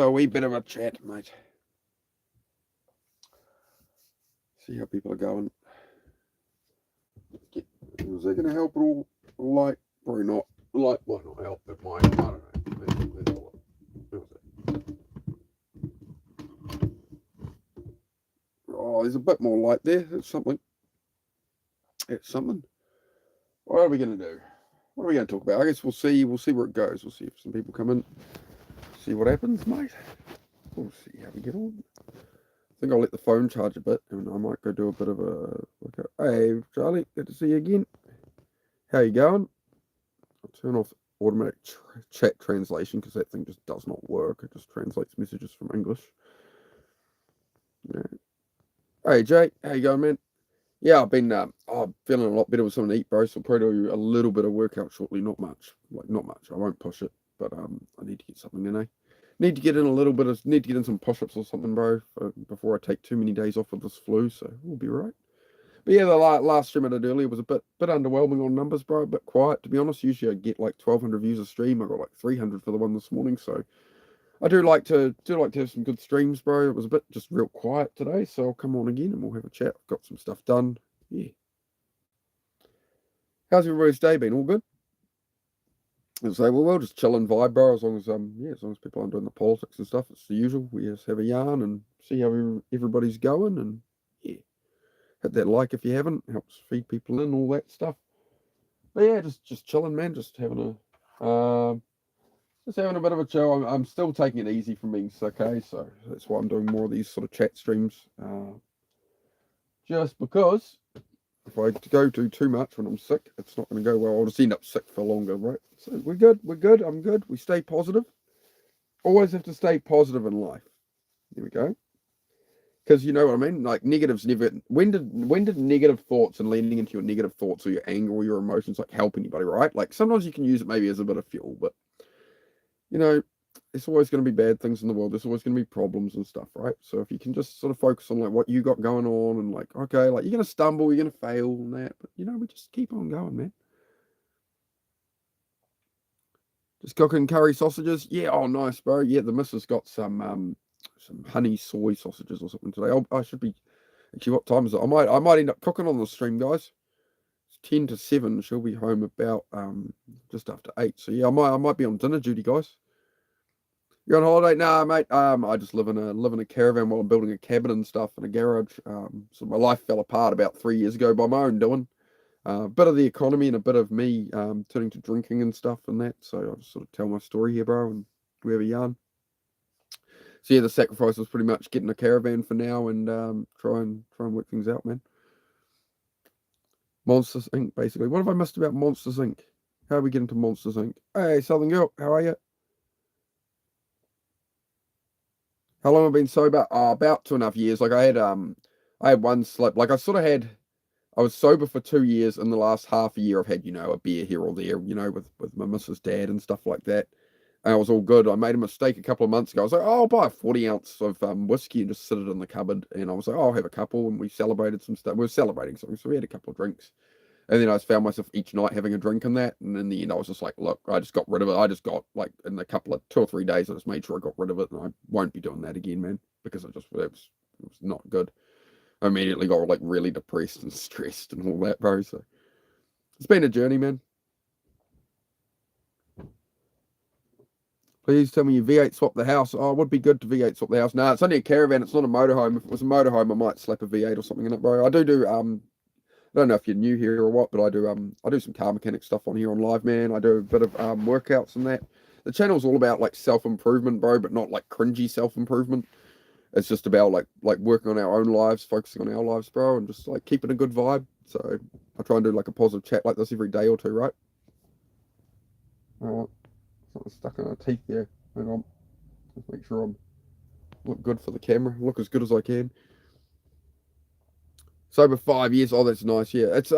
a wee bit of a chat, mate. See how people are going. Is that going to help at all? Light? Probably not. Light might not help. It might. I don't know. Let's look. Oh, there's a bit more light there. It's something. It's something. What are we going to do? What are we going to talk about? I guess we'll see. We'll see where it goes. We'll see if some people come in. See what happens, mate. We'll see how we get on. I think I'll let the phone charge a bit, and I might go do a bit of a look at. Hey, Charlie, good to see you again. How you going? I'll turn off automatic chat translation because that thing just does not work. It just translates messages from English. Yeah. Hey, Jay, how you going, man? Yeah, I've been feeling a lot better with something to eat, bro. So I'll probably do a little bit of workout shortly. Not much, not much. I won't push it, but I need to get something in, eh? Need to get in some push-ups or something, bro, before I take too many days off with this flu. So we'll be right. But yeah, the last stream I did earlier was a bit underwhelming on numbers, bro. A bit quiet, to be honest. Usually I get like 1,200 views a stream. I got like 300 for the one this morning. So I do like to have some good streams, bro. It was a bit just real quiet today, so I'll come on again and we'll have a chat. I've got some stuff done. Yeah. How's everybody's day been? All good? And say, well, we'll just chill and vibe, bro. As long as people aren't doing the politics and stuff, it's the usual. We just have a yarn and see how everybody's going, and yeah, hit that like if you haven't. Helps feed people in, all that stuff. But yeah, just chilling, man. Just having a bit of a chill. I'm still taking it easy from being sick, eh? So that's why I'm doing more of these sort of chat streams. Just because if I go do too much when I'm sick, it's not going to go well. I'll just end up sick for longer, right? So we're good. I'm good. We stay positive. Always have to stay positive in life. There we go. Because you know what I mean? Like negatives never. When did negative thoughts and leaning into your negative thoughts or your anger or your emotions like help anybody, right? Like sometimes you can use it maybe as a bit of fuel, but you know, there's always going to be bad things in the world. There's always going to be problems and stuff, right? So if you can just sort of focus on like what you got going on and like, okay, like you're going to stumble, you're going to fail and that, but you know, we just keep on going, man. Just cooking curry sausages. Yeah, oh, nice, bro. Yeah, the missus got some honey soy sausages or something today. I should be, actually, what time is it? I might end up cooking on the stream, guys. It's 10 to 7. She'll be home about just after 8. So yeah, I might be on dinner duty, guys. You're on holiday? Nah, mate. I just live in a caravan while I'm building a cabin and stuff in a garage. So my life fell apart about 3 years ago by my own doing. A bit of the economy and a bit of me turning to drinking and stuff and that. So I'll just sort of tell my story here, bro, and we have a yarn. So yeah, the sacrifice was pretty much getting a caravan for now and try and work things out, man. Monsters Inc. Basically. What have I missed about Monsters Inc? How are we getting to Monsters Inc? Hey, Southern Girl, how are you? How long have I been sober? About 2.5 years. Like I had one slip. Like I was sober for 2 years. In the last half a year, I've had, a beer here or there, with my missus' dad and stuff like that. And it was all good. I made a mistake a couple of months ago. I was like, oh, I'll buy a 40 ounce of whiskey and just sit it in the cupboard. And I was like, oh, I'll have a couple. And we celebrated some stuff. We were celebrating something. So we had a couple of drinks. And then I just found myself each night having a drink in that. And in the end, I was just like, look, I just got rid of it. I just got, like, in a couple of 2 or 3 days, I just made sure I got rid of it. And I won't be doing that again, man, because it was not good. I immediately got, like, really depressed and stressed and all that, bro. So it's been a journey, man. Please tell me you V8 swap the house. Oh, it would be good to V8 swap the house. Nah, it's only a caravan. It's not a motorhome. If it was a motorhome, I might slap a V8 or something in it, bro. I do I don't know if you're new here or what, but I do some car mechanic stuff on here on Live, man. I do a bit of workouts and that. The channel's all about like self-improvement, bro, but not like cringy self-improvement. It's just about like working on our own lives, focusing on our lives, bro, and just like keeping a good vibe. So I try and do like a positive chat like this every day or two, right? Something stuck in our teeth there. Hang on. Just make sure I look good for the camera. Look as good as I can. Sober 5 years. Oh, that's nice. Yeah, it's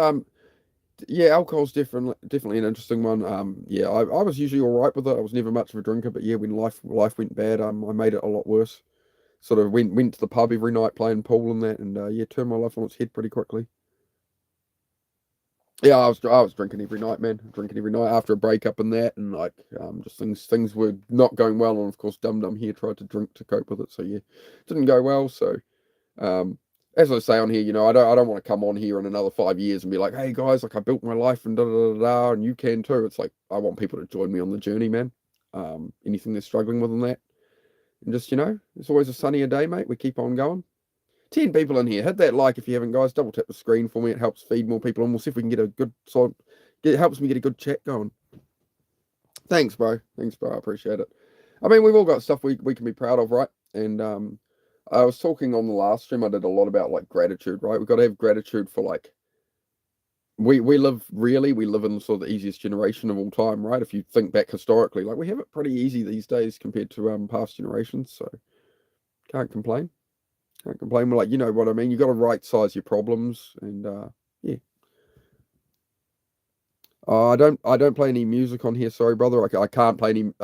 yeah, alcohol's definitely an interesting one. Yeah, I was usually all right with it. I was never much of a drinker, but yeah, when life went bad, I made it a lot worse. Sort of went to the pub every night playing pool and that, and yeah, turned my life on its head pretty quickly. Yeah, I was drinking every night, man. Drinking every night after a breakup and that, and like just things were not going well, and of course, Dum Dum here tried to drink to cope with it, so yeah, didn't go well. So um, as I say on here, I don't want to come on here in another 5 years and be like, hey guys, like I built my life and da da da da, and you can too. It's like I want people to join me on the journey, man. Anything they're struggling with in that, and just it's always a sunnier day, mate. We keep on going. 10 people in here. Hit that like if you haven't, guys. Double tap the screen for me. It helps feed more people, and we'll see if we can get a good solid. It helps me get a good chat going. Thanks, bro. Thanks, bro. I appreciate it. I mean, we've all got stuff we can be proud of, right? And I was talking on the last stream. I did a lot about like gratitude, right? We've got to have gratitude for like we live in sort of the easiest generation of all time, right? If you think back historically, like we have it pretty easy these days compared to past generations, so can't complain. Can't complain. We're like, you know what I mean? You got to right size your problems, and yeah. I don't play any music on here. Sorry, brother. I can't play any.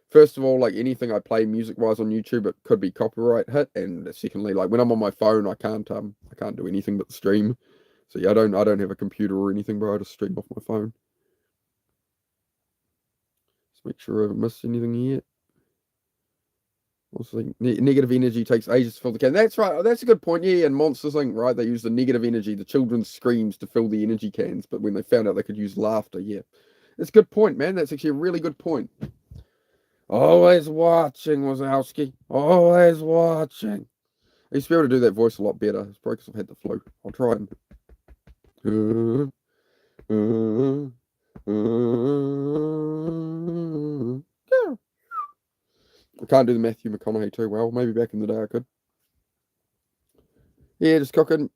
First of all, like anything I play music wise on YouTube, it could be copyright hit. And secondly, like when I'm on my phone, I can't do anything but stream. So yeah, I don't have a computer or anything, bro. I just stream off my phone. Just make sure I haven't missed anything yet. Also, negative energy takes ages to fill the can. That's right. That's a good point. Yeah, and Monsters Inc. Right? They use the negative energy, the children's screams to fill the energy cans. But when they found out they could use laughter, yeah, that's a good point, man. That's actually a really good point. Always watching, Wazowski. Always watching. I used to be able to do that voice a lot better. It's probably because I've had the flu. I'll try and. I can't do the Matthew McConaughey too well. Maybe back in the day I could. Yeah, just cooking.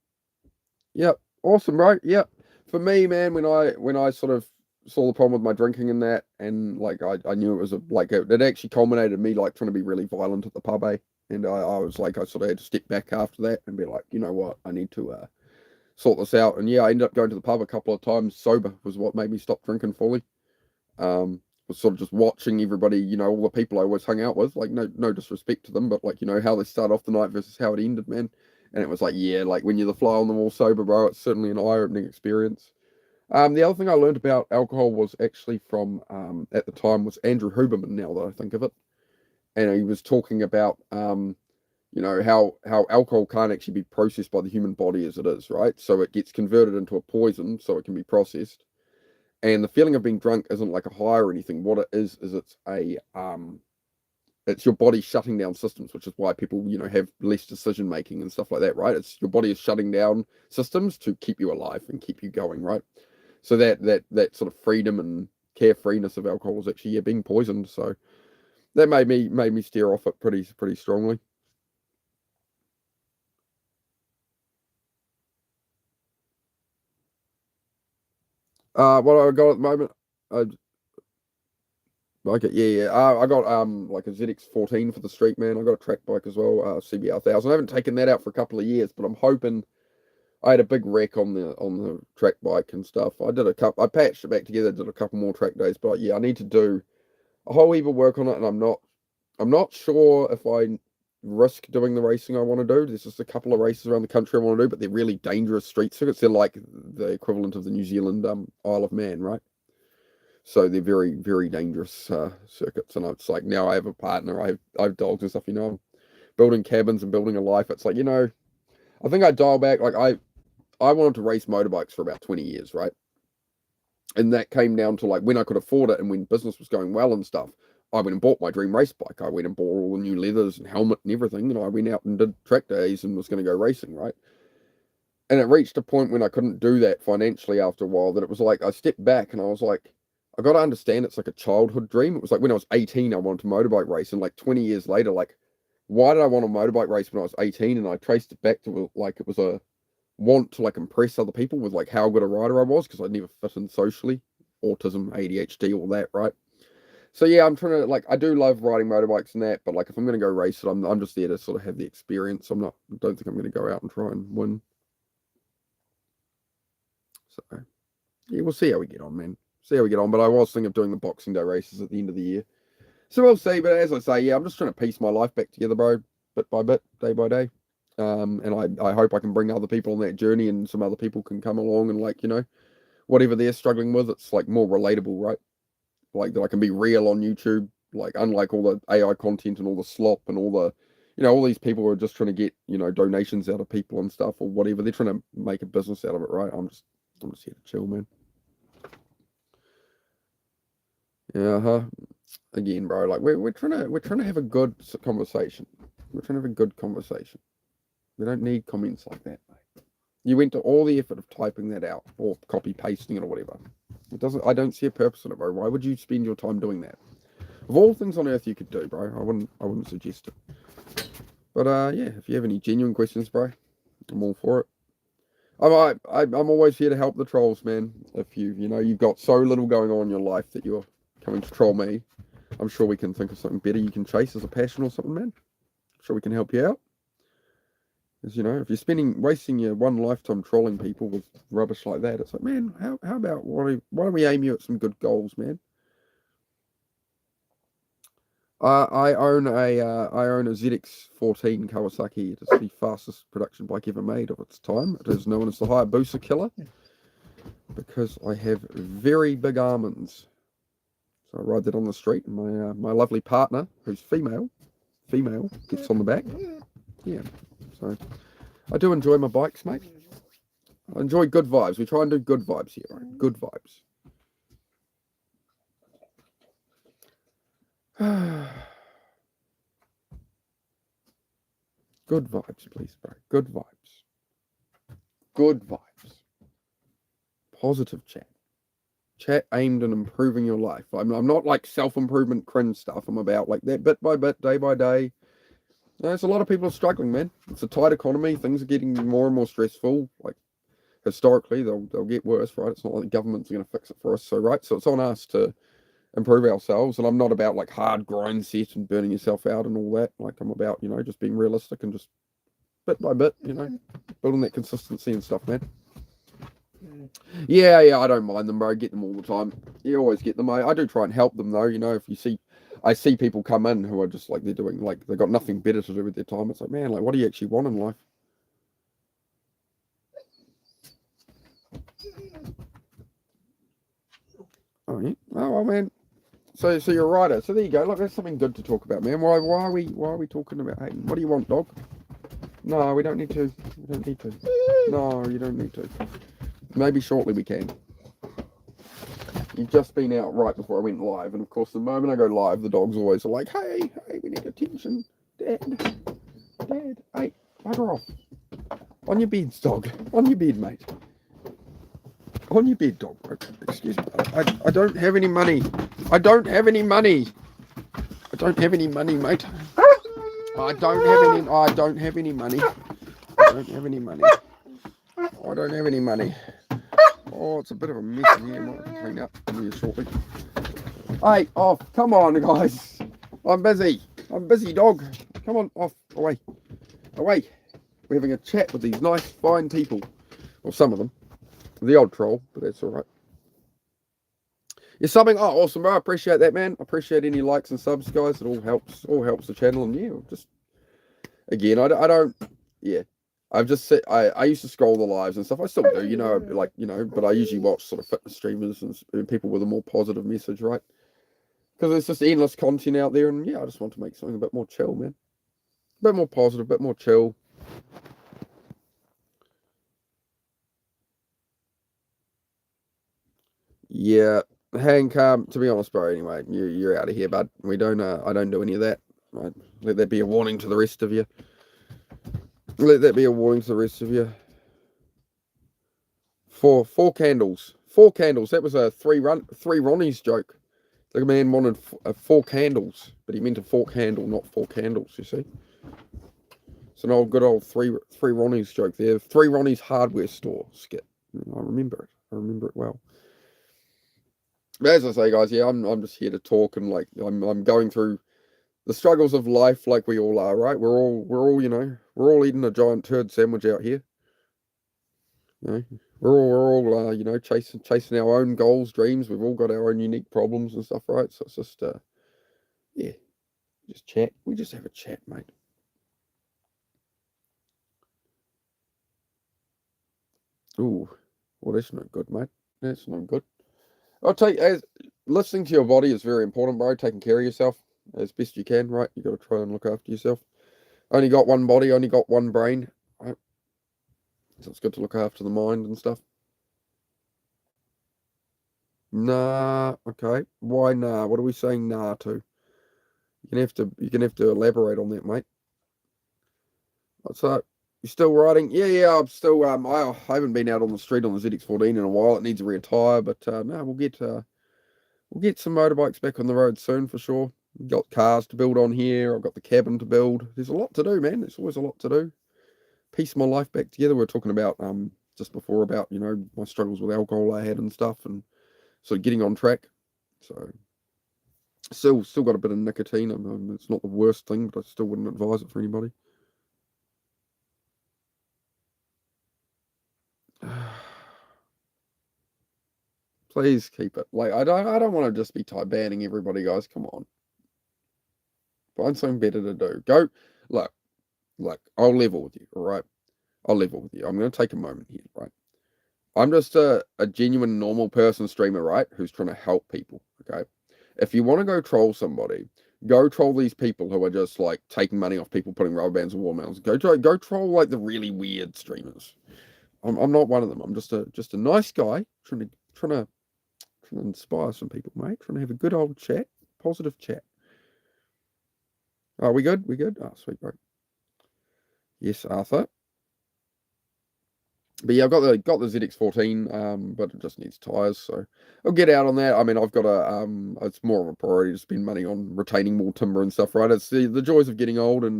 Yep. Awesome, bro. Yep. For me, man, when I sort of saw the problem with my drinking and that, and like I knew it was it actually culminated in me like trying to be really violent at the pub, eh? And I was like I sort of had to step back after that and be like, you know what, I need to sort this out. And yeah, I ended up going to the pub a couple of times sober was what made me stop drinking fully. Was sort of just watching everybody, all the people I always hung out with, like no disrespect to them, but like how they start off the night versus how it ended, man. And it was like, yeah, like when you're the fly on the wall sober, bro, it's certainly an eye-opening experience. The other thing I learned about alcohol was actually from at the time was Andrew Huberman. Now that I think of it, and he was talking about how alcohol can't actually be processed by the human body as it is, right? So it gets converted into a poison, so it can be processed. And the feeling of being drunk isn't like a high or anything. What it is it's your body shutting down systems, which is why people, have less decision making and stuff like that, right? It's your body is shutting down systems to keep you alive and keep you going, right? So that sort of freedom and carefreeness of alcohol was actually being poisoned. So that made me steer off it pretty strongly. What I got at the moment, uh, okay, yeah. I got like a ZX14 for the street, man. I got a track bike as well, CBR 1000. I haven't taken that out for a couple of years, but I'm hoping. I had a big wreck on the track bike and stuff. I patched it back together, did a couple more track days, but yeah, I need to do a whole heap of work on it, and I'm not sure if I risk doing the racing I want to do. There's just a couple of races around the country I want to do, but they're really dangerous street circuits. They're like the equivalent of the New Zealand Isle of Man, right? So they're very, very dangerous circuits. And it's like now I have a partner, I have dogs and stuff. I'm building cabins and building a life. It's like I think I dial back. Like I wanted to race motorbikes for about 20 years, right? And that came down to like when I could afford it and when business was going well and stuff. I went and bought my dream race bike. I went and bought all the new leathers and helmet and everything, and I went out and did track days and was going to go racing, right? And it reached a point when I couldn't do that financially after a while that it was like I stepped back and I was like, I got to understand it's like a childhood dream. It was like when I was 18, I wanted to motorbike race, and like 20 years later, like, why did I want to motorbike race when I was 18? And I traced it back to like it was a want to like impress other people with like how good a rider I was because I never fit in socially, autism, ADHD, all that, right? So yeah, I'm trying to like I do love riding motorbikes and that, but like if I'm gonna go race it, I'm just there to sort of have the experience. Don't think I'm gonna go out and try and win. So yeah, we'll see how we get on, man. See how we get on. But I was thinking of doing the Boxing Day races at the end of the year. So we'll see. But as I say, yeah, I'm just trying to piece my life back together, bro, bit by bit, day by day. And I hope I can bring other people on that journey, and some other people can come along and like whatever they're struggling with, it's like more relatable, right? Like that I can be real on YouTube, like unlike all the AI content and all the slop and all the, all these people who are just trying to get, donations out of people and stuff or whatever. They're trying to make a business out of it, right? I'm just here to chill, man. Yeah, again, bro. Like we're trying to have a good conversation. We're trying to have a good conversation. We don't need comments like that, mate. You went to all the effort of typing that out or copy pasting it or whatever. It doesn't. I don't see a purpose in it, bro. Why would you spend your time doing that? Of all things on earth you could do, bro, I wouldn't suggest it. But yeah, if you have any genuine questions, bro, I'm all for it. I'm always here to help the trolls, man. If you've got so little going on in your life that you're coming to troll me, I'm sure we can think of something better you can chase as a passion or something, man. I'm sure we can help you out. Because, if you're wasting your one lifetime trolling people with rubbish like that, it's like, man, how about why don't we aim you at some good goals, man? I own a ZX14 Kawasaki. It is the fastest production bike ever made of its time. It is known as the Hayabusa Killer because I have very big almonds. So I ride that on the street, and my lovely partner, who's female, gets on the back. Yeah, so I do enjoy my bikes, mate. I enjoy good vibes. We try and do good vibes here, right? Good vibes. Good vibes, please, bro. Good vibes. Good vibes. Positive chat. Chat aimed at improving your life. I'm not like self-improvement cringe stuff. I'm about like that bit by bit, day by day. There's a lot of people are struggling, man. It's a tight economy. Things are getting more and more stressful. Like historically, they'll get worse, right? It's not like the government's going to fix it for us. So, right? So it's on us to improve ourselves. And I'm not about like hard grind set and burning yourself out and all that. Like I'm about, just being realistic and just bit by bit, building that consistency and stuff, man. Yeah, I don't mind them, bro. I get them all the time. You always get them. I do try and help them, though. If I see people come in who are just like they're doing, like they've got nothing better to do with their time. It's like, man, like, what do you actually want in life? Oh, yeah. Oh, well, man. So you're a writer. So there you go. Look, that's something good to talk about, man. Why are we talking about Hayden? What do you want, dog? No, we don't need to. We don't need to. No, you don't need to. Maybe shortly we can. You've just been out right before I went live, and of course, the moment I go live, the dogs always are like, "Hey, we need attention, Dad, hey, bugger off, on your beds, dog, on your bed, mate, on your bed, dog." Excuse me, I don't have any money. I don't have any money. I don't have any money, mate. I don't have any money. I don't have any money. I don't have any money. Oh, it's a bit of a mess in here. I might clean up here shortly. Hey, off. Come on, guys. I'm busy, dog. Come on, off. Away. We're having a chat with these nice, fine people. Well, some of them. The old troll, but that's all right. You're subbing. Oh, awesome, bro. I appreciate that, man. I appreciate any likes and subs, guys. It all helps the channel. And yeah, just, again, I don't, yeah. I've just said I used to scroll the lives and stuff. I still do, but I usually watch sort of fitness streamers and people with a more positive message, right? Because there's just endless content out there, and yeah, I just want to make something a bit more chill, man. A bit more positive, a bit more chill. Yeah, Hank. To be honest, bro. Anyway, you're out of here, bud. We don't. I don't do any of that. Right? Let that be a warning to the rest of you. Let that be a warning to the rest of you. Four candles. 4 candles. That was a three Ronnie's joke. The man wanted 4 candles, but he meant a fork handle, not 4 candles. You see. It's an good old three Ronnie's joke there. 3 Ronnie's hardware store skit. I remember it. I remember it well. But as I say, guys, yeah, I'm just here to talk, and like I'm going through the struggles of life, like we all are, right? We're all eating a giant turd sandwich out here. We're all chasing our own goals, dreams. We've all got our own unique problems and stuff, right? So it's just yeah, just chat. We just have a chat, mate. Ooh, well, that's not good, mate. That's not good. I'll take as listening to your body is very important, bro. Taking care of yourself as best you can, right? You got to try and look after yourself. Only got one body, only got one brain, right? So it's good to look after the mind and stuff. Nah, okay. Why nah? What are we saying nah to? You can have to elaborate on that, mate. What's up? You still riding? Yeah, I'm still I haven't been out on the street on the ZX14 in a while. It needs a rear tire, but no, we'll get some motorbikes back on the road soon for sure. We've got cars to build on here. I've got the cabin to build. There's a lot to do, man. There's always a lot to do. Piece my life back together. We are talking about just before about my struggles with alcohol I had and stuff, and sort of getting on track. So still got a bit of nicotine. It's not the worst thing, but I still wouldn't advise it for anybody. Please keep it. Like I don't want to just be banning everybody, guys. Come on. Find something better to do. Go look, I'll level with you, all right? I'll level with you. I'm gonna take a moment here, right? I'm just a genuine normal person streamer, right? Who's trying to help people. Okay. If you want to go troll somebody, go troll these people who are just like taking money off people putting rubber bands and wall mounts. Go troll like the really weird streamers. I'm not one of them. I'm just a nice guy trying to inspire some people, mate. Trying to have a good old chat, positive chat. Are we good? We good? Oh, sweet, bro. Yes, Arthur. But yeah, I've got the ZX14, but it just needs tires, so I'll get out on that. I mean, I've got it's more of a priority to spend money on retaining more timber and stuff, right? It's the joys of getting old and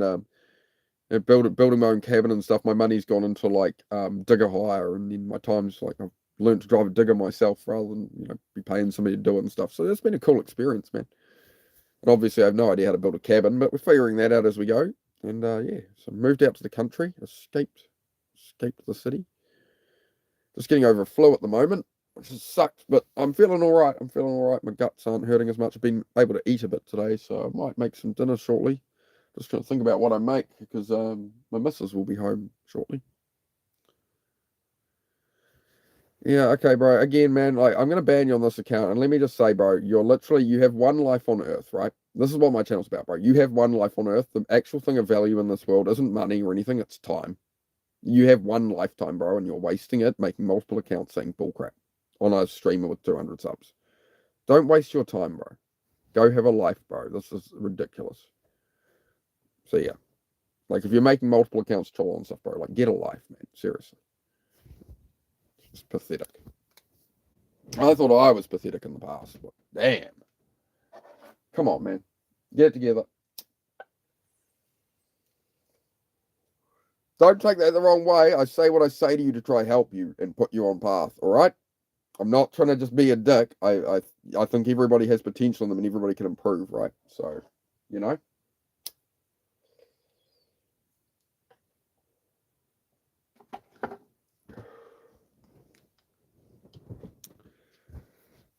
building my own cabin and stuff. My money's gone into like digger hire, and then my time's like I've learned to drive a digger myself rather than be paying somebody to do it and stuff. So that's been a cool experience, man. And obviously, I have no idea how to build a cabin, but we're figuring that out as we go. And yeah, so moved out to the country, escaped the city. Just getting over a flu at the moment, which sucks, but I'm feeling all right. My guts aren't hurting as much. I've been able to eat a bit today, so I might make some dinner shortly. Just trying to think about what I make because my missus will be home shortly. Yeah, okay, bro. Again, man, like I'm gonna ban you on this account, and let me just say, bro, you have one life on Earth, right? This is what my channel's about, bro. You have one life on Earth. The actual thing of value in this world isn't money or anything; it's time. You have one lifetime, bro, and you're wasting it making multiple accounts saying bullcrap on a streamer with 200 subs. Don't waste your time, bro. Go have a life, bro. This is ridiculous. So yeah, like if you're making multiple accounts troll and stuff, bro, like get a life, man. Seriously, it's pathetic. I thought I was pathetic in the past, but damn. Come on, man. Get it together. Don't take that the wrong way. I say what I say to you to try help you and put you on path, all right? I'm not trying to just be a dick. I think everybody has potential in them and everybody can improve, right? So, you know.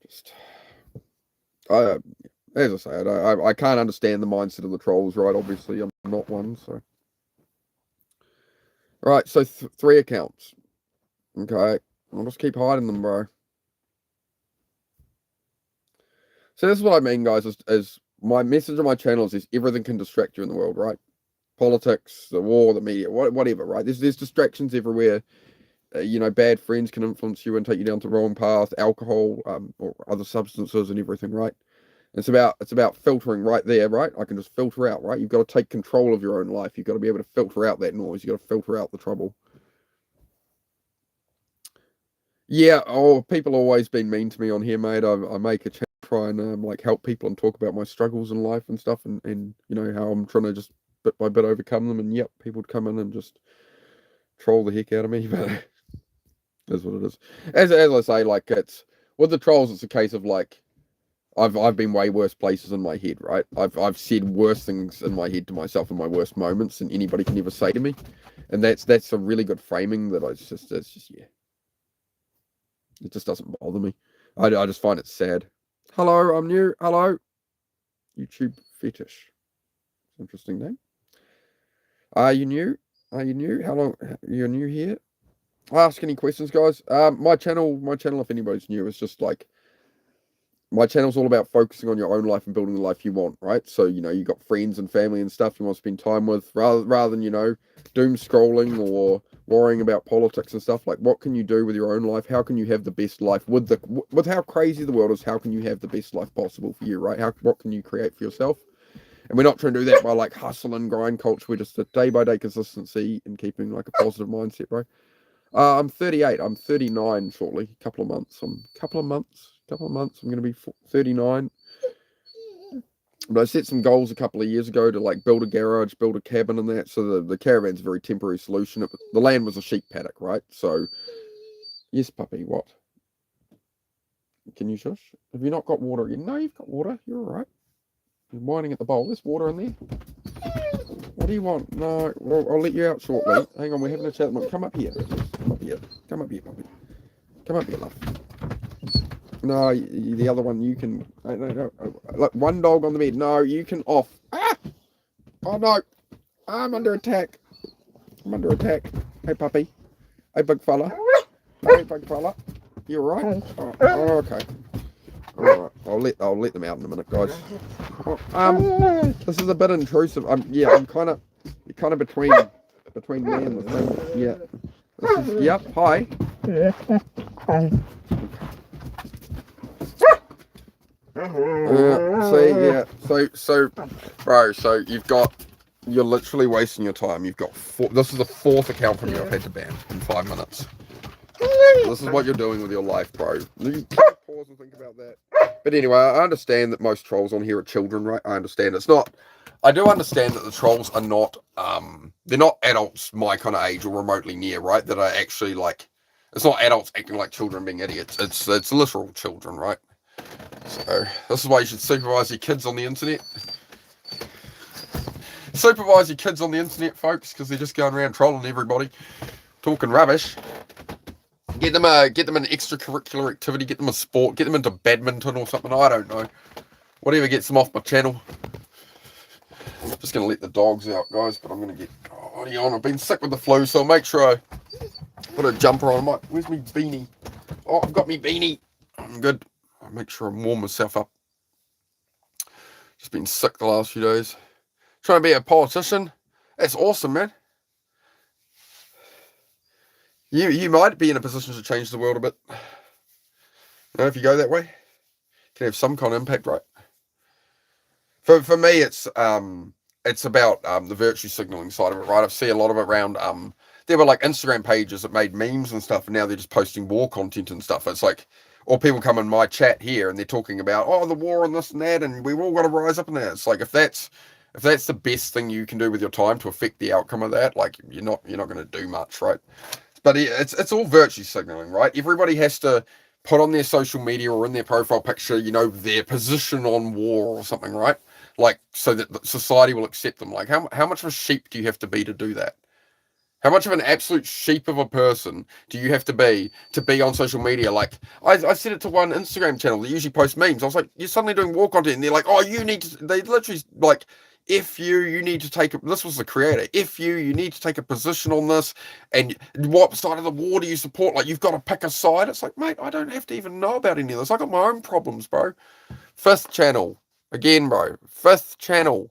Just, I, as I say, I can't understand the mindset of the trolls, right? Obviously, I'm not one, so. All right, so 3 accounts. Okay, I'll just keep hiding them, bro. So this is what I mean, guys. Is my message on my channels is everything can distract you in the world, right? Politics, the war, the media, whatever, right? There's distractions everywhere. Bad friends can influence you and take you down the wrong path. Alcohol, or other substances and everything, right? It's about filtering right there, right? I can just filter out, right? You've got to take control of your own life. You've got to be able to filter out that noise. You've got to filter out the trouble. Yeah, people always been mean to me on here, mate. I make a channel try and like help people and talk about my struggles in life and stuff, and how I'm trying to just bit by bit overcome them. And yep, people would come in and just troll the heck out of me, but that's what it is. As I say, like it's with the trolls, it's a case of like I've been way worse places in my head, right? I've said worse things in my head to myself in my worst moments than anybody can ever say to me, and that's a really good framing. It's just yeah, it just doesn't bother me. I just find it sad. Hello, I'm new. Hello, YouTube fetish. Interesting name. Are you new? How long? You're new here. ask any questions, guys. My channel, if anybody's new, is just like, my channel's all about focusing on your own life and building the life you want, right? So, you got friends and family and stuff you want to spend time with, rather than, doom scrolling or worrying about politics and stuff. Like, what can you do with your own life? How can you have the best life with how crazy the world is? How can you have the best life possible for you, right? What can you create for yourself? And we're not trying to do that by like hustle and grind culture. We're just a day by day consistency and keeping like a positive mindset, bro. I'm 38. I'm 39 shortly. Couple of months. I'm going to be 39. But I set some goals a couple of years ago to like build a garage, build a cabin and that. So the caravan's a very temporary solution. The land was a sheep paddock, right? So, yes, puppy, what? Can you shush? Have you not got water again? No, you've got water. You're all right. You're whining at the bowl. There's water in there. What do you want? No, well, I'll let you out shortly. Hang on, we're having a chat. Come up here. Come up here. Come up here, puppy. Come up here, love. No, the other one you can. No. Look, one dog on the bed. No, you can off. Ah! Oh no! I'm under attack. Hey, puppy. Hey, big fella. Hey, big fella. You all right? Oh, okay. All right. I'll let them out in a minute, guys. This is a bit intrusive. Yeah, I'm kind of between me and the thing. Yeah. Yep. Hi. So, bro. So you're literally wasting your time. You've got this is the fourth account from you I've had to ban in 5 minutes. This is what you're doing with your life, bro. You pause and think about that. But anyway, I understand that most trolls on here are children, right? I understand it's not. I do understand that the trolls are not. They're not adults my kind of age or remotely near, right? That are actually like. It's not adults acting like children being idiots. It's literal children, right? So this is why you should supervise your kids on the internet. Supervise your kids on the internet, folks, because they're just going around trolling everybody, talking rubbish. Get them an extracurricular activity. Get them a sport. Get them into badminton or something. I don't know. Whatever gets them off my channel. Just gonna let the dogs out, guys. But I'm gonna get on. I've been sick with the flu, so I'll make sure I put a jumper on. Where's my beanie? Oh, I've got me beanie. I'm good. I'll make sure I warm myself up. Just been sick the last few days. Trying to be a politician. That's awesome, man. You might be in a position to change the world a bit. If you go that way, you can have some kind of impact, right? For me, it's about the virtue signaling side of it, right? I see a lot of it around. There were like Instagram pages that made memes and stuff, and now they're just posting war content and stuff. It's like, or people come in my chat here and they're talking about the war and this and that, and we've all got to rise up in that. It's like if that's the best thing you can do with your time to affect the outcome of that, like you're not going to do much, right? But it's all virtue signaling, right? Everybody has to put on their social media or in their profile picture, their position on war or something, right? Like, so that society will accept them. Like, how much of a sheep do you have to be to do that? How much of an absolute sheep of a person do you have to be on social media? Like, I said it to one Instagram channel that usually posts memes. I was like, you're suddenly doing war content. And they're like, you need to, they literally, like, if you need to take, this was the creator, if you need to take a position on this, and what side of the war do you support? Like, you've got to pick a side. It's like, mate, I don't have to even know about any of this. I got my own problems, bro. Fifth channel. Again, bro. Fifth channel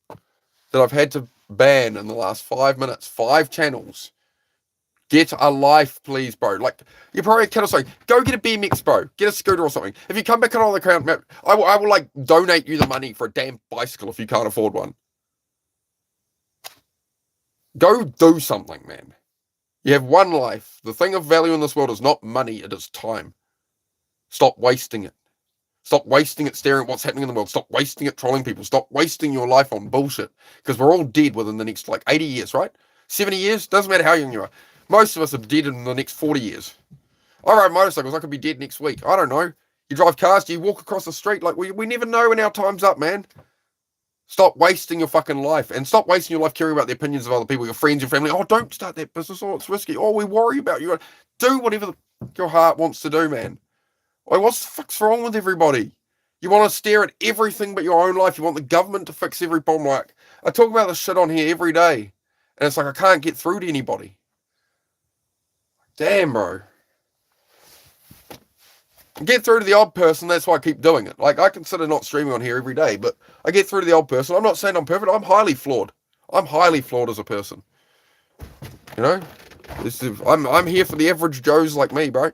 that I've had to ban in the last 5 minutes. 5 channels. Get a life, please, bro. Like, you're probably a kid or something. Go get a BMX, bro. Get a scooter or something. If you come back on the account, I will like donate you the money for a damn bicycle if you can't afford one. Go do something, man. You have one life. The thing of value in this world is not money, it is time. Stop wasting it. Stop wasting it staring at what's happening in the world. Stop wasting it trolling people. Stop wasting your life on bullshit. Because we're all dead within the next, 80 years, right? 70 years? Doesn't matter how young you are. Most of us are dead in the next 40 years. I ride motorcycles. I could be dead next week. I don't know. You drive cars. Do you walk across the street? Like, we never know when our time's up, man. Stop wasting your fucking life. And stop wasting your life caring about the opinions of other people, your friends, your family. Don't start that business. It's risky. We worry about you. Do whatever your heart wants to do, man. What the fuck's wrong with everybody? You want to stare at everything but your own life. You want the government to fix every problem. Like, I talk about this shit on here every day. And it's like I can't get through to anybody. Damn, bro. Get through to the odd person, that's why I keep doing it. Like, I consider not streaming on here every day, but I get through to the odd person. I'm not saying I'm perfect, I'm highly flawed. I'm highly flawed as a person. You know? I'm here for the average Joes like me, bro.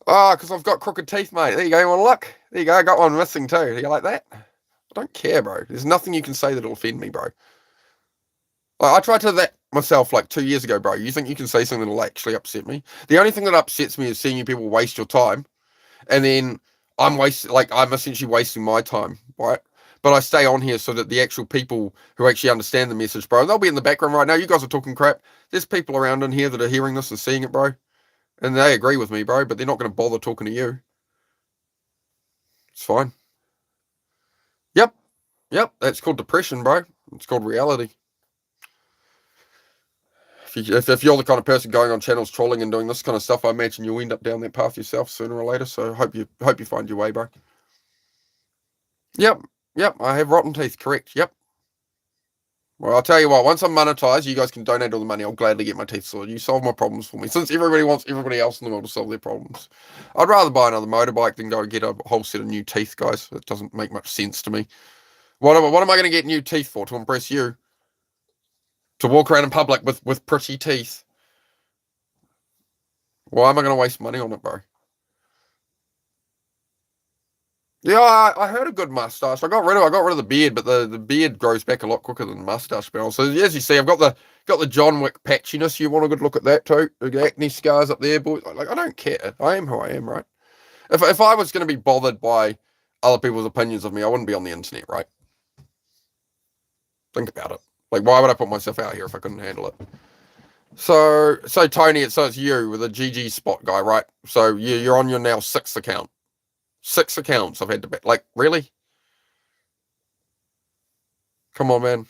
Because I've got crooked teeth, mate. There you go, you want to look? There you go, I got one missing too. You like that? I don't care, bro. There's nothing you can say that'll offend me, bro. I tried to that myself like 2 years ago, bro. You think you can say something that'll actually upset me? The only thing that upsets me is seeing you people waste your time, and then I'm essentially wasting my time, right? But I stay on here so that the actual people who actually understand the message, bro, they'll be in the background right now. You guys are talking crap. There's people around in here that are hearing this and seeing it, bro, and they agree with me, bro. But they're not going to bother talking to you. It's fine. Yep, yep. That's called depression, bro. It's called reality. If you're the kind of person going on channels trolling and doing this kind of stuff, I imagine you'll end up down that path yourself sooner or later. So hope you find your way, bro. Yep, yep. I have rotten teeth. Correct. Yep. Well, I'll tell you what. Once I'm monetized, you guys can donate all the money. I'll gladly get my teeth sorted. You solve my problems for me. Since everybody wants everybody else in the world to solve their problems, I'd rather buy another motorbike than go get a whole set of new teeth, guys. It doesn't make much sense to me. What am I going to get new teeth for? To impress you? To walk around in public with pretty teeth? Why am I going to waste money on it, bro? Yeah, I heard a good mustache. I got rid of the beard, but the beard grows back a lot quicker than the mustache smells. So as you see, I've got the John Wick patchiness. You want a good look at that too? The acne scars up there, boys. Like, I don't care. I am who I am, right? If I was going to be bothered by other people's opinions of me, I wouldn't be on the internet, right? Think about it. Like, why would I put myself out here if I couldn't handle it? So Tony, it's you with a GG spot guy, right? So you're on your now sixth account. 6 accounts I've had to bet. Like, really? Come on, man.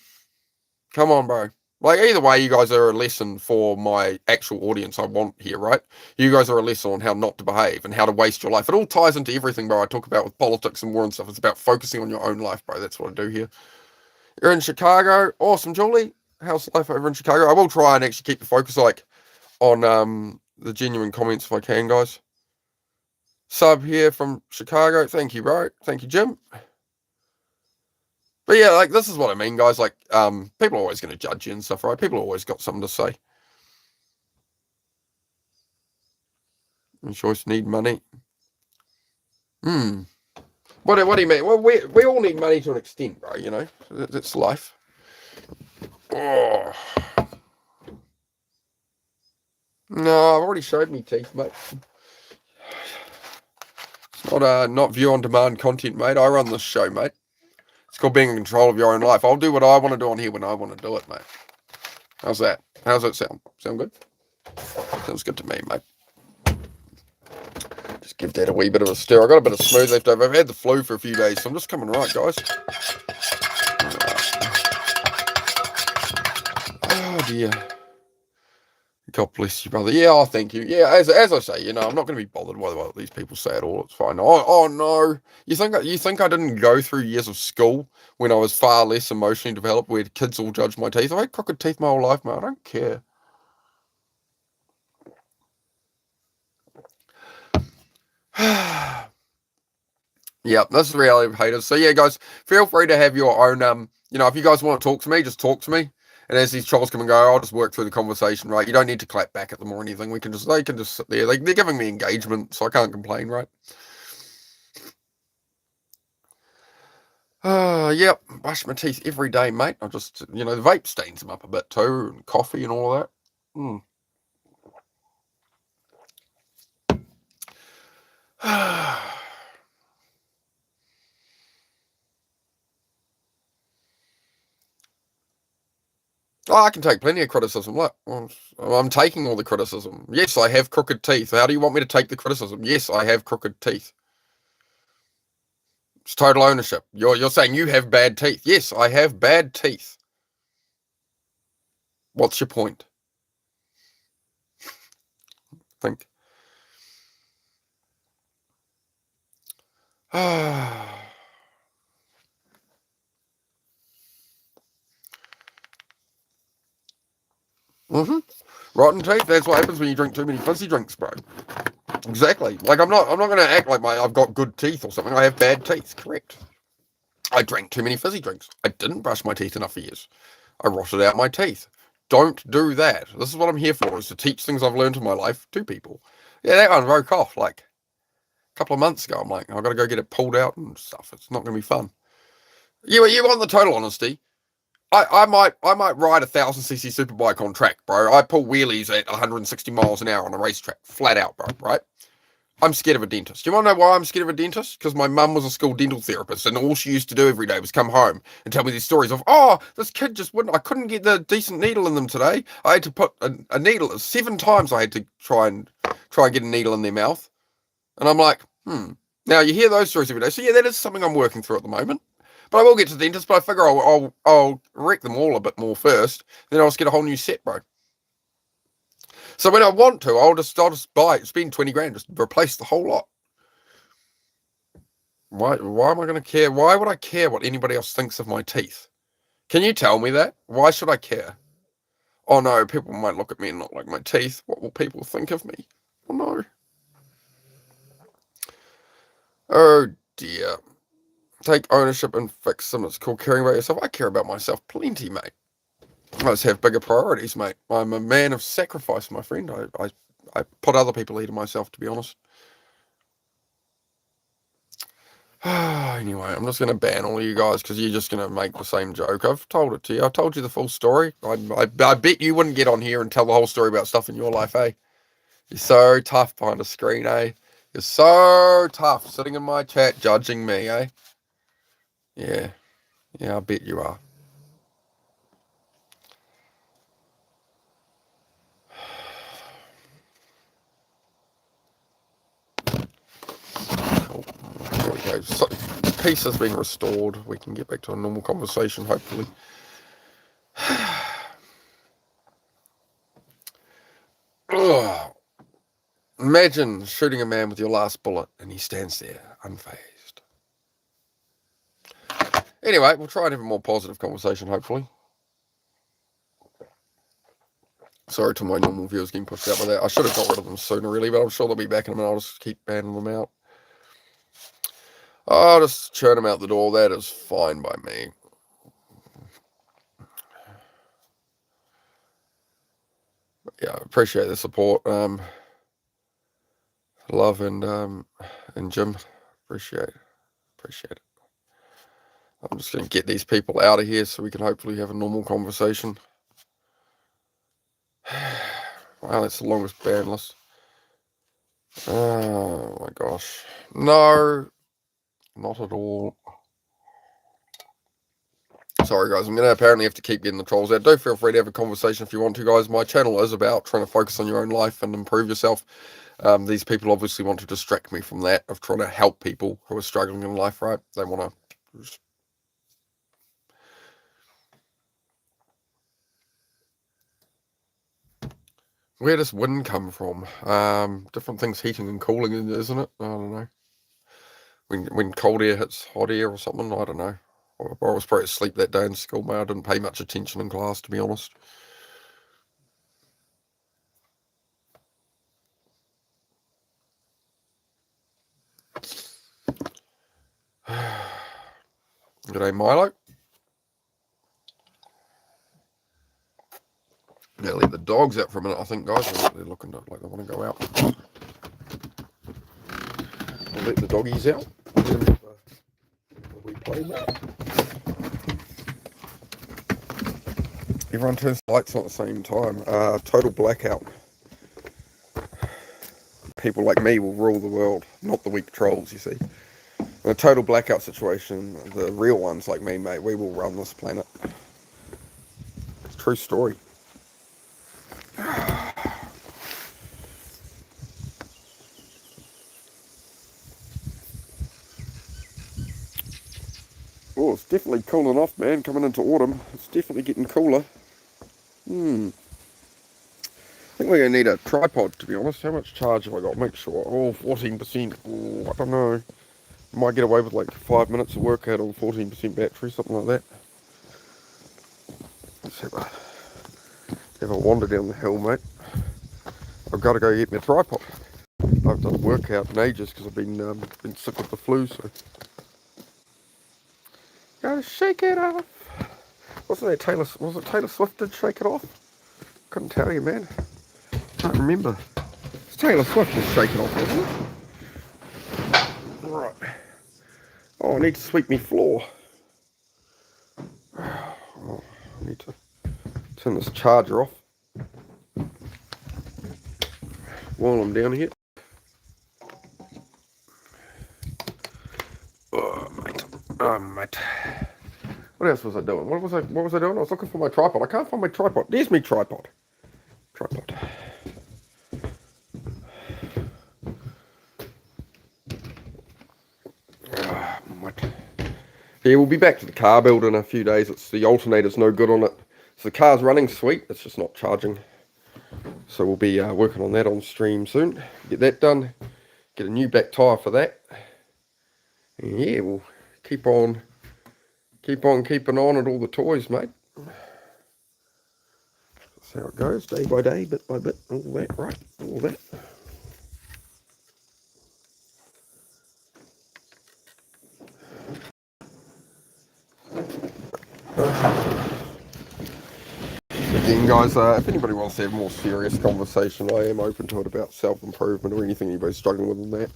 Come on, bro. Like, either way, you guys are a lesson for my actual audience I want here, right? You guys are a lesson on how not to behave and how to waste your life. It all ties into everything, bro. I talk about with politics and war and stuff. It's about focusing on your own life, bro. That's what I do here. You're in Chicago. Awesome, Julie. How's life over in Chicago? I will try and actually keep the focus, like, on the genuine comments if I can, guys. Sub here from Chicago. Thank you, bro. Thank you, Jim. But yeah, like, this is what I mean, guys. Like, people are always going to judge you and stuff, right? People always got something to say. And choice need money. Hmm. What do you mean? Well, we all need money to an extent, bro. You know, that's life. Oh. No, I've already showed me teeth, mate. It's not view on demand content, mate. I run this show, mate. It's called being in control of your own life. I'll do what I want to do on here when I want to do it, mate. How's that? How's that sound? Sound good? Sounds good to me, mate. Just give that a wee bit of a stir. I got a bit of smooth left over. I've had the flu for a few days, so I'm just coming right, guys. Oh dear. God bless you, brother. Yeah, oh, thank you. Yeah, as I say, you know, I'm not going to be bothered by what these people say at all. It's fine. Oh no, you think I didn't go through years of school when I was far less emotionally developed, where kids all judge my teeth? I had crooked teeth my whole life, man. I don't care. Yeah, this is the reality of haters. So yeah, guys, feel free to have your own. You know, if you guys want to talk to me, just talk to me. And as these trolls come and go, I'll just work through the conversation, right? You don't need to clap back at them or anything. They can just sit there. They're giving me engagement, so I can't complain, right? Yep, brush my teeth every day, mate. I just, you know, the vape stains them up a bit too, and coffee and all of that. Mm. Oh, I can take plenty of criticism. Look, I'm taking all the criticism. Yes, I have crooked teeth. How do you want me to take the criticism? Yes, I have crooked teeth. It's total ownership. You're saying you have bad teeth. Yes, I have bad teeth. What's your point? Think. Rotten teeth. That's what happens when you drink too many fizzy drinks, bro. Exactly. Like I'm not going to act like I've got good teeth or something. I have bad teeth. Correct. I drank too many fizzy drinks. I didn't brush my teeth enough for years. I rotted out my teeth. Don't do that. This is what I'm here for, is to teach things I've learned in my life to people. Yeah, that one broke off like a couple of months ago. I'm like, I've got to go get it pulled out and stuff. It's not going to be fun. You want the total honesty? I might ride a 1000cc superbike on track, bro. I pull wheelies at 160 miles an hour on a racetrack, flat out, bro. Right? I'm scared of a dentist. Do you want to know why I'm scared of a dentist? Because my mum was a school dental therapist, and all she used to do every day was come home and tell me these stories of, oh, this kid just wouldn't. I couldn't get the decent needle in them today. I had to put a needle 7 times. I had to try and get a needle in their mouth, and I'm like, Now you hear those stories every day. So yeah, that is something I'm working through at the moment. But I will get to the dentist, but I figure I'll wreck them all a bit more first. Then I'll just get a whole new set, bro. So when I want to, I'll just spend 20 grand, just replace the whole lot. Why am I going to care? Why would I care what anybody else thinks of my teeth? Can you tell me that? Why should I care? Oh no, people might look at me and not like my teeth. What will people think of me? Oh no. Oh dear. Take ownership and fix them. It's called caring about yourself. I care about myself plenty, mate. I just have bigger priorities, mate. I'm a man of sacrifice, my friend. I put other people ahead of myself, to be honest. Anyway, I'm just going to ban all of you guys because you're just going to make the same joke. I've told it to you. I've told you the full story. I bet you wouldn't get on here and tell the whole story about stuff in your life, eh? You're so tough behind a screen, eh? You're so tough sitting in my chat judging me, eh? Yeah, I bet you are. Cool. There we go. So, peace has been restored. We can get back to a normal conversation, hopefully. Ugh. Imagine shooting a man with your last bullet and he stands there unfazed. Anyway, we'll try and have a more positive conversation, hopefully. Sorry to my normal viewers getting pushed out by that. I should have got rid of them sooner, really, but I'm sure they'll be back in a minute. I'll just keep banning them out. I'll just churn them out the door. That is fine by me. But yeah, I appreciate the support. Love and Jim. Appreciate it. I'm just going to get these people out of here so we can hopefully have a normal conversation. Wow, that's the longest ban list. Oh my gosh. No, not at all. Sorry guys, I'm going to apparently have to keep getting the trolls out. Do feel free to have a conversation if you want to, guys. My channel is about trying to focus on your own life and improve yourself. These people obviously want to distract me from that, of trying to help people who are struggling in life, right? They want to just... Where does wind come from? Different things heating and cooling, isn't it? I don't know. When cold air hits hot air or something, I don't know. I was probably asleep that day in school, mate. I didn't pay much attention in class, to be honest. G'day, Milo. Now let the dogs out for a minute, I think, guys. They're looking like they want to go out. I'll let the doggies out. We play that. Everyone turns the lights on at the same time. Total blackout. People like me will rule the world, not the weak trolls, you see. In a total blackout situation, the real ones like me, mate, we will run this planet. It's a true story. Oh, it's definitely cooling off, man. Coming into autumn, it's definitely getting cooler. I think we're going to need a tripod, to be honest. How much charge have I got? Make sure. Oh, 14%. Oh, I don't know. Might get away with like 5 minutes of workout on 14% battery, something like that. Let's have a wander down the hill, mate. I've got to go get my tripod. I've done a workout in ages because I've been sick with the flu, so gotta shake it off. Wasn't that Taylor? Was it Taylor Swift did Shake It Off? Couldn't tell you, man. Can't remember. It's Taylor Swift did Shake It Off, wasn't it? Right. Oh, I need to sweep me floor. Oh, I need to turn this charger off while I'm down here. Oh, mate. Oh, mate. What else was I doing? What was I doing? I was looking for my tripod. I can't find my tripod. There's my tripod. Tripod. Oh, mate. Yeah, we'll be back to the car build in a few days. It's the alternator's no good on it. So the car's running sweet. It's just not charging. So we'll be working on that on stream soon. Get that done. Get a new back tyre for that. And yeah, we'll keep on keeping on at all the toys, mate. That's how it goes, day by day, bit by bit, all that, right? All that. Again, guys, if anybody wants to have a more serious conversation, I am open to it about self-improvement or anything anybody's struggling with on that.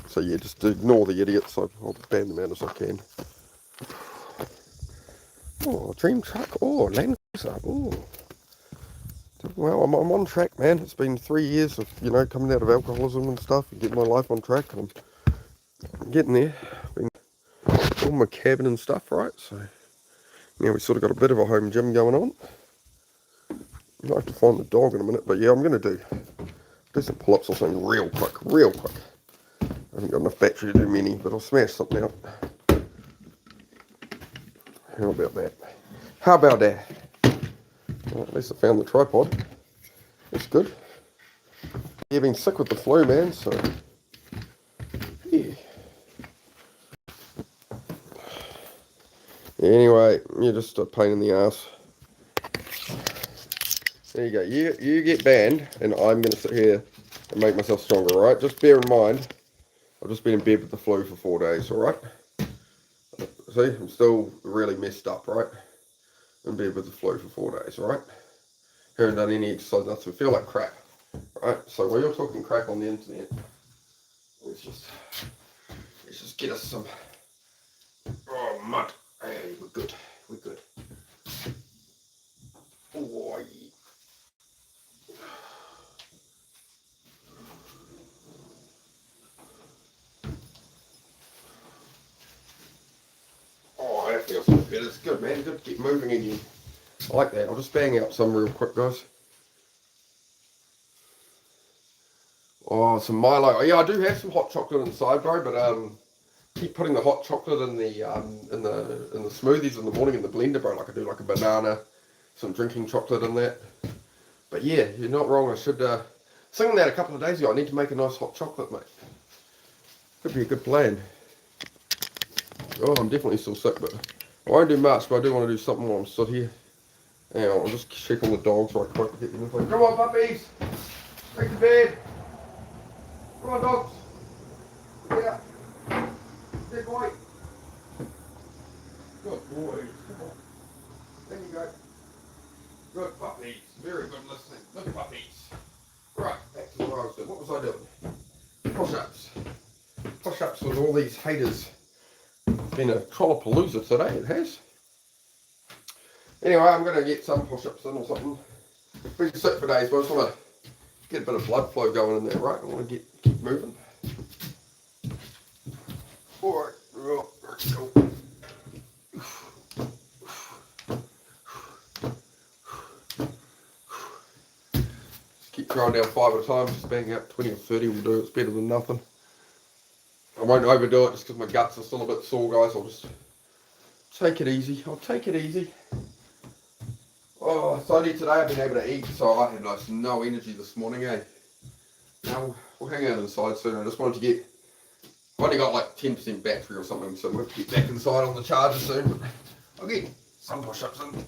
So yeah, just ignore the idiots. I'll ban them out as I can. Oh, dream truck. Oh, Land Cruiser. Oh. Well, I'm on track, man. It's been 3 years of, coming out of alcoholism and stuff and getting my life on track. And I'm getting there. Been all my cabin and stuff, right? So now we sort of got a bit of a home gym going on. I'll have to find the dog in a minute, but yeah, I'm going to do some pull-ups or something real quick. I haven't got enough battery to do many, but I'll smash something out. How about that? Well, at least I found the tripod. That's good. Yeah, been sick with the flu, man, so yeah. Anyway, you're just a pain in the ass. There you go. You get banned, and I'm going to sit here and make myself stronger, right? Just bear in mind, I've just been in bed with the flu for 4 days, alright? See, I'm still really messed up, right? In bed with the flu for 4 days, alright? Haven't done any exercise, nothing. Feel like crap, right? So while you're talking crap on the internet, let's just get us some mud. Hey, we're good. Oh, yeah. Oh, that feels so good. It's good, man. Good to keep moving again. I like that. I'll just bang out some real quick, guys. Oh, some Milo. Oh, yeah, I do have some hot chocolate inside, bro, but keep putting the hot chocolate in the smoothies in the morning in the blender, bro. Like I do like a banana, some drinking chocolate in that. But yeah, you're not wrong. I should sing that a couple of days ago. I need to make a nice hot chocolate, mate. Could be a good plan. Oh, I'm definitely still sick, but I won't do much, but I do want to do something while I'm stood here. Hang on, I'll just check on the dogs right quick. Come on, puppies! Take to bed! Come on, dogs! Yeah. Good boy! Good boy! Come on. There you go. Good puppies. Very good listening. Good puppies. Right, back to what I was doing. What was I doing? Push-ups. Push-ups with all these haters. It's been a trollopalooza today, it has. Anyway, I'm going to get some push-ups in or something. Been sick for days, but I just want to get a bit of blood flow going in there, right? I want to keep moving. Alright, let's go. Just keep going down 5 at a time, just bang out 20 or 30 will do. It's better than nothing. I won't overdo it just because my guts are still a bit sore, guys. I'll just take it easy. I'll take it easy. Oh, so only today I've been able to eat, so I had no energy this morning, eh? Now, we'll hang out inside soon. I just wanted to get... I've only got like 10% battery or something, so we'll have to get back inside on the charger soon. But I'll get some push-ups in.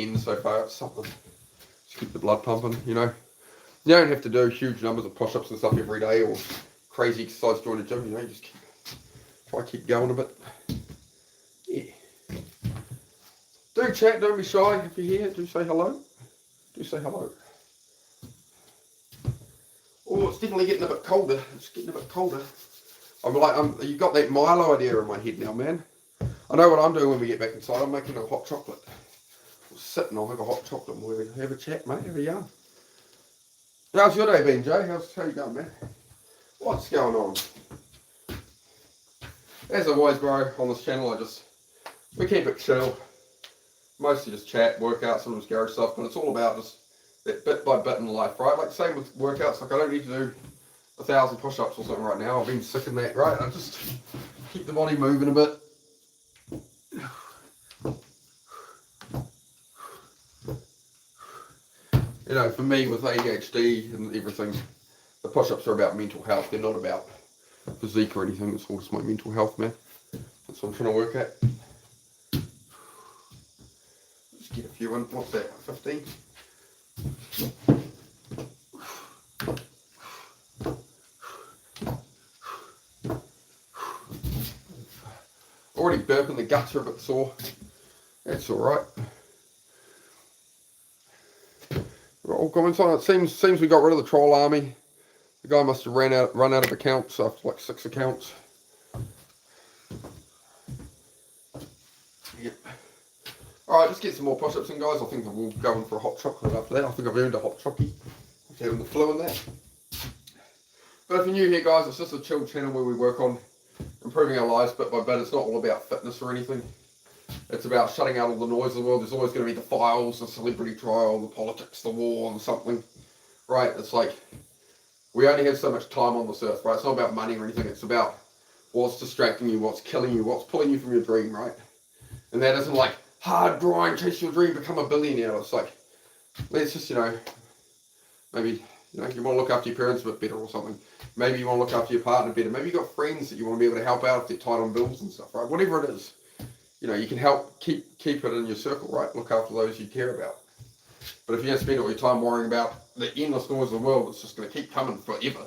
10 so far. It's something. Just keep the blood pumping, you know. You don't have to do huge numbers of push-ups and stuff every day or crazy exercise during the gym, you know. Just try to keep going a bit. Yeah. Do chat, don't be shy. If you're here, do say hello. Do say hello. Oh, it's definitely getting a bit colder. It's getting a bit colder. I'm like, you've got that Milo idea in my head now, man. I know what I'm doing when we get back inside. I'm making a hot chocolate. We'll sit and I'll have a hot chocolate and we'll have a chat, mate. Have a yarn. How's your day been, Jay? How you going, man? What's going on? As always, bro, on this channel, we keep it chill. Mostly just chat, workouts, sometimes garage stuff, but it's all about just that bit by bit in life, right? Like same with workouts, like I don't need to do 1,000 push-ups or something right now. I've been sick of that, right? I just keep the body moving a bit. You know, for me with ADHD and everything, the push-ups are about mental health. They're not about physique or anything. It's all just my mental health, man. That's what I'm trying to work at. Just get a few in. What's that? 15? Already burping, the guts are a bit sore. That's alright. All comments on it. Seems we got rid of the troll army. The guy must have run out of accounts after like 6 accounts. Yep. Alright, just get some more push-ups in, guys. I think we'll go in for a hot chocolate after that. I think I've earned a hot chocolate. Having the flu in that. But if you're new here, guys, it's just a chill channel where we work on improving our lives bit by bit. It's not all about fitness or anything. It's about shutting out all the noise of the world. There's always going to be the files, the celebrity trial, the politics, the war, and something. Right? It's like, we only have so much time on this earth, right? It's not about money or anything. It's about what's distracting you, what's killing you, what's pulling you from your dream, right? And that isn't like, hard grind, chase your dream, become a billionaire. It's like, let's just, you know, maybe, you know, you want to look after your parents a bit better or something. Maybe you want to look after your partner better. Maybe you've got friends that you want to be able to help out if they're tight on bills and stuff, right? Whatever it is. You know, you can help keep it in your circle, right? Look after those you care about. But if you don't spend all your time worrying about the endless noise of the world, it's just going to keep coming forever.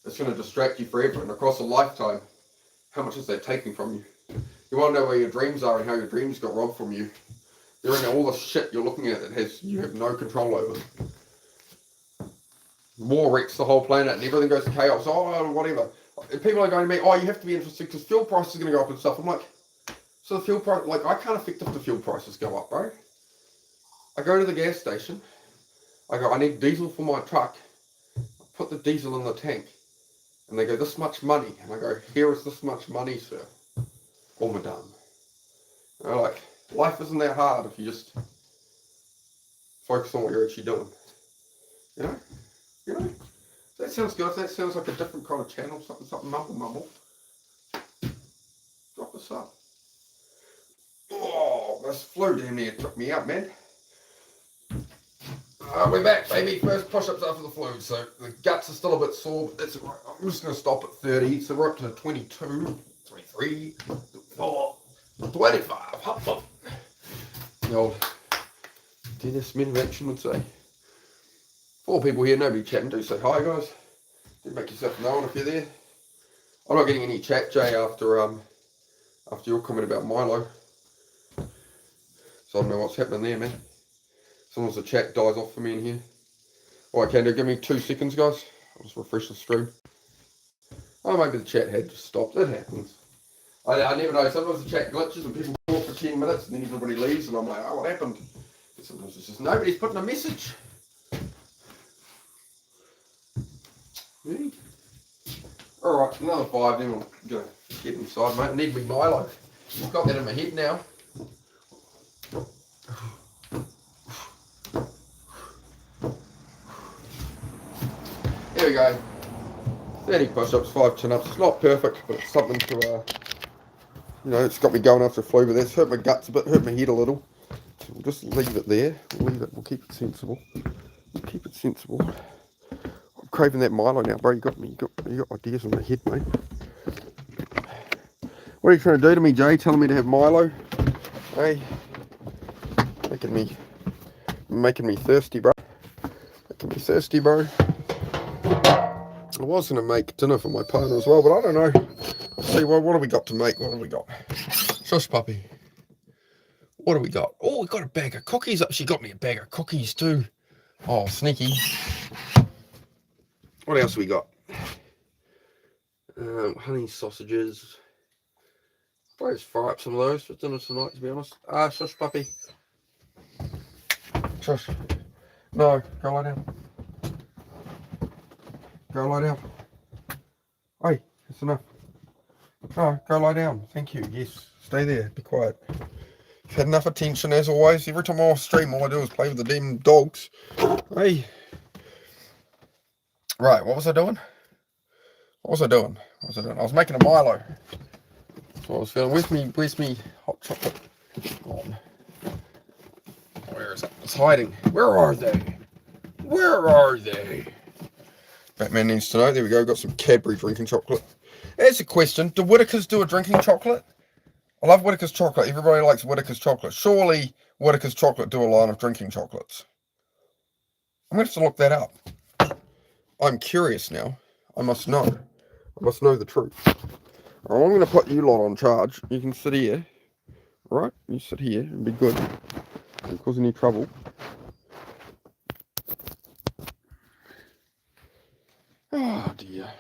It's going to distract you forever. And across a lifetime, how much is that taking from you? You want to know where your dreams are and how your dreams got robbed from you. They're in all the shit you're looking at that you have no control over. War wrecks the whole planet and everything goes to chaos. Oh, whatever. And people are going to me, oh, you have to be interested because fuel prices are going to go up and stuff. I'm like, so the fuel price, like I can't affect if the fuel prices go up, bro. I go to the gas station. I go, I need diesel for my truck. I put the diesel in the tank. And they go, this much money. And I go, here is this much money, sir. Or madame. You know, like, life isn't that hard if you just focus on what you're actually doing. You know? You know? That sounds good. That sounds like a different kind of channel. Something mumble. Drop this up. Oh, this flu down there took me out, man. We're back, baby. First push-ups after the flu. So the guts are still a bit sore, but that's right. I'm just going to stop at 30. So we're up to 22, 23, 24, 25. Hop, hop. The old Dennis Men of Action would say. 4 people here, nobody chatting. Do say hi, guys. Do make yourself known if you're there. I'm not getting any chat, Jay, after your comment about Milo. So I don't know what's happening there, man. Sometimes the chat dies off for me in here. Alright, can you give me 2 seconds, guys? I'll just refresh the stream. Oh, maybe the chat had just stopped. It happens. I never know. Sometimes the chat glitches and people talk for 10 minutes and then everybody leaves and I'm like, oh, what happened? And sometimes it's just nobody's putting a message. Alright, another 5, then we'll go get inside, mate. I need me Milo. I've got that in my head now. There we go. 30 push-ups, 5 chin-ups. It's not perfect, but it's something to, you know, it's got me going after a flu, but that's hurt my guts a bit, hurt my head a little. So we'll just leave it there. We'll leave it. We'll keep it sensible. We'll keep it sensible. I'm craving that Milo now, bro. You got ideas in my head, mate. What are you trying to do to me, Jay? Telling me to have Milo? Hey, making me making me thirsty, bro. Making me thirsty, bro. I was going to make dinner for my partner as well, but I don't know. Let's see, what have we got to make? What have we got? Shush puppy. What do we got? Oh, we got a bag of cookies. She got me a bag of cookies too. Oh, sneaky. What else we got? Honey sausages. I'll just fry up some of those for dinner tonight, to be honest. Shush puppy. Shush. No, go lie down. Go lie down. Hey, that's enough. No, go lie down. Thank you. Yes, stay there. Be quiet. You've had enough attention as always. Every time I stream, all I do is play with the damn dogs. Hey. Right, what was I doing? I was making a Milo. So I was feeling. Where's me hot chocolate? On. Where is it? It's hiding. Where are they? Where are they? Batman needs to know. There we go. Got some Cadbury drinking chocolate. Here's a question. Do Whittaker's do a drinking chocolate? I love Whittaker's chocolate. Everybody likes Whittaker's chocolate. Surely Whittaker's chocolate do a line of drinking chocolates. I'm going to have to look that up. I'm curious now. I must know. I must know the truth. Right, I'm going to put you lot on charge. You can sit here. Right? You sit here and be good. Don't cause any trouble. Oh dear.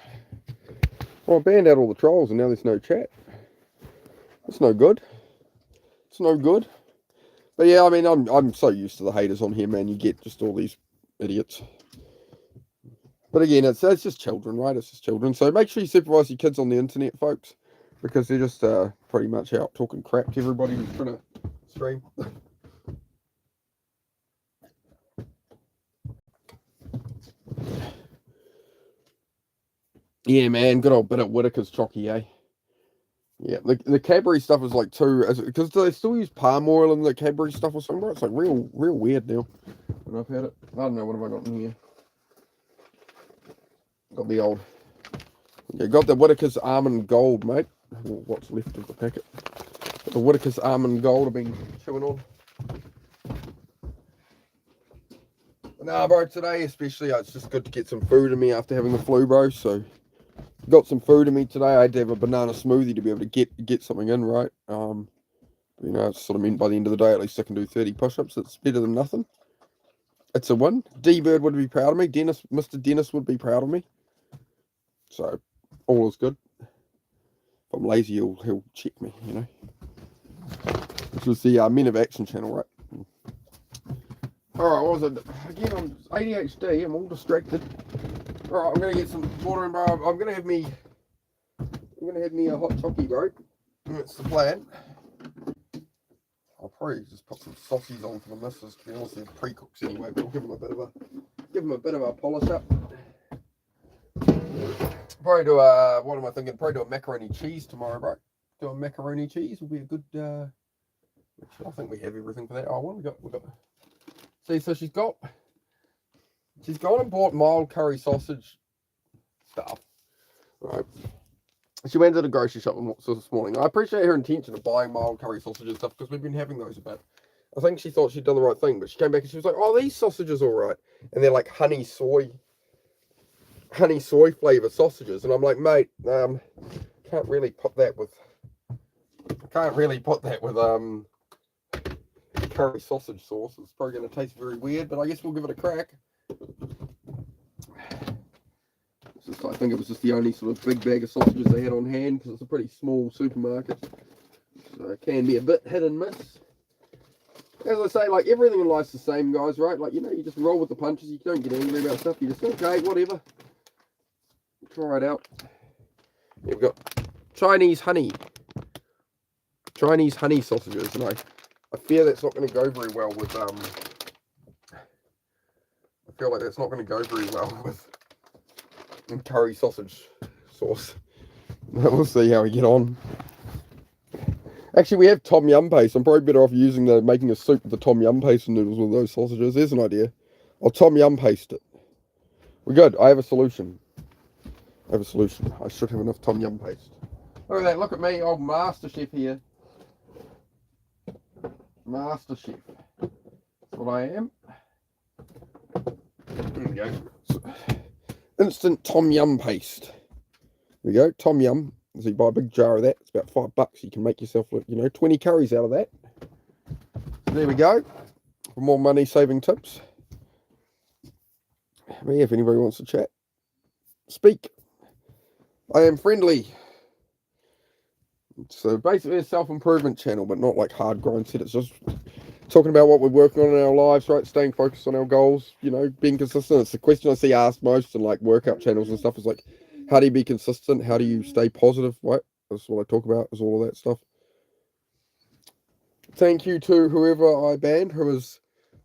Well, I banned out all the trolls and now there's no chat. It's no good. It's no good. But yeah, I mean, I'm so used to the haters on here, man. You get just all these idiots. But again, it's just children, right? It's just children. So make sure you supervise your kids on the internet, folks, because they're just pretty much out talking crap to everybody who's trying to stream. Yeah, man, good old bit of Whittaker's chocky, eh? Yeah, the Cadbury stuff is like too, because they still use palm oil in the Cadbury stuff or something. It's like real weird now. And I've had it. I don't know, what have I got in here? Got the old, yeah, got the Whittaker's Almond Gold, mate. What's left of the packet? Got the Whittaker's Almond Gold I've been chewing on. Nah, bro, today especially, it's just good to get some food in me after having the flu, bro. So, got some food in me today. I had to have a banana smoothie to be able to get something in, right? You know, it's sort of meant by the end of the day, at least I can do 30 push-ups. It's better than nothing. It's a win. D-Bird would be proud of me. Mr. Dennis would be proud of me. So, all is good. If I'm lazy, he'll check me, you know. This is the Men of Action channel, right? Alright, what was it? Again, I'm ADHD, I'm all distracted. Alright, I'm gonna get some water and bro. I'm gonna have me a hot chocolate, bro. That's the plan. I'll probably just put some sausages on for the missus, to be honest. They're pre-cooks anyway, but I'll give them a bit of a polish up. Probably do what am I thinking? Probably do a macaroni cheese tomorrow, bro. Do a macaroni cheese will be a good I think we have everything for that. Oh, what have we got? See, so she's gone and bought mild curry sausage stuff. Right. She went to the grocery shop this morning. I appreciate her intention of buying mild curry sausages and stuff because we've been having those a bit. I think she thought she'd done the right thing, but she came back and she was like, "Oh, these sausages all right," and they're like honey soy flavour sausages, and I'm like, mate, can't really put that with curry sausage sauce. It's probably going to taste very weird, but I guess we'll give it a crack. I think it was just the only sort of big bag of sausages they had on hand because it's a pretty small supermarket, so it can be a bit hit and miss. As I say, like everything in life's the same, guys, right? Like, you know, you just roll with the punches. You don't get angry about stuff. You just okay, whatever. Try it out. Yeah, we've got Chinese honey sausages, and I fear that's not going to go very well with I feel like that's not going to go very well with curry sausage sauce. We'll see how we get on. Actually, we have tom yum paste. I'm probably better off making a soup with the tom yum paste and noodles with those sausages. There's an idea. I'll tom yum paste it. We're good. I have a solution. I should have enough tom yum paste. Look at that. Look at me, old master chef here. Master chef. That's what I am. There we go. Instant Tom Yum paste. There we go. Tom Yum. So you buy a big jar of that. It's about $5. You can make yourself, 20 curries out of that. So there we go. For more money saving tips. But yeah, if anybody wants to chat, speak. I am friendly. So basically a self-improvement channel, but not like hard grind set. It's just talking about what we're working on in our lives, right? Staying focused on our goals, being consistent. It's the question I see asked most in like workout channels and stuff is like, how do you be consistent? How do you stay positive? Right? That's what I talk about, is all of that stuff. Thank you to whoever I banned who was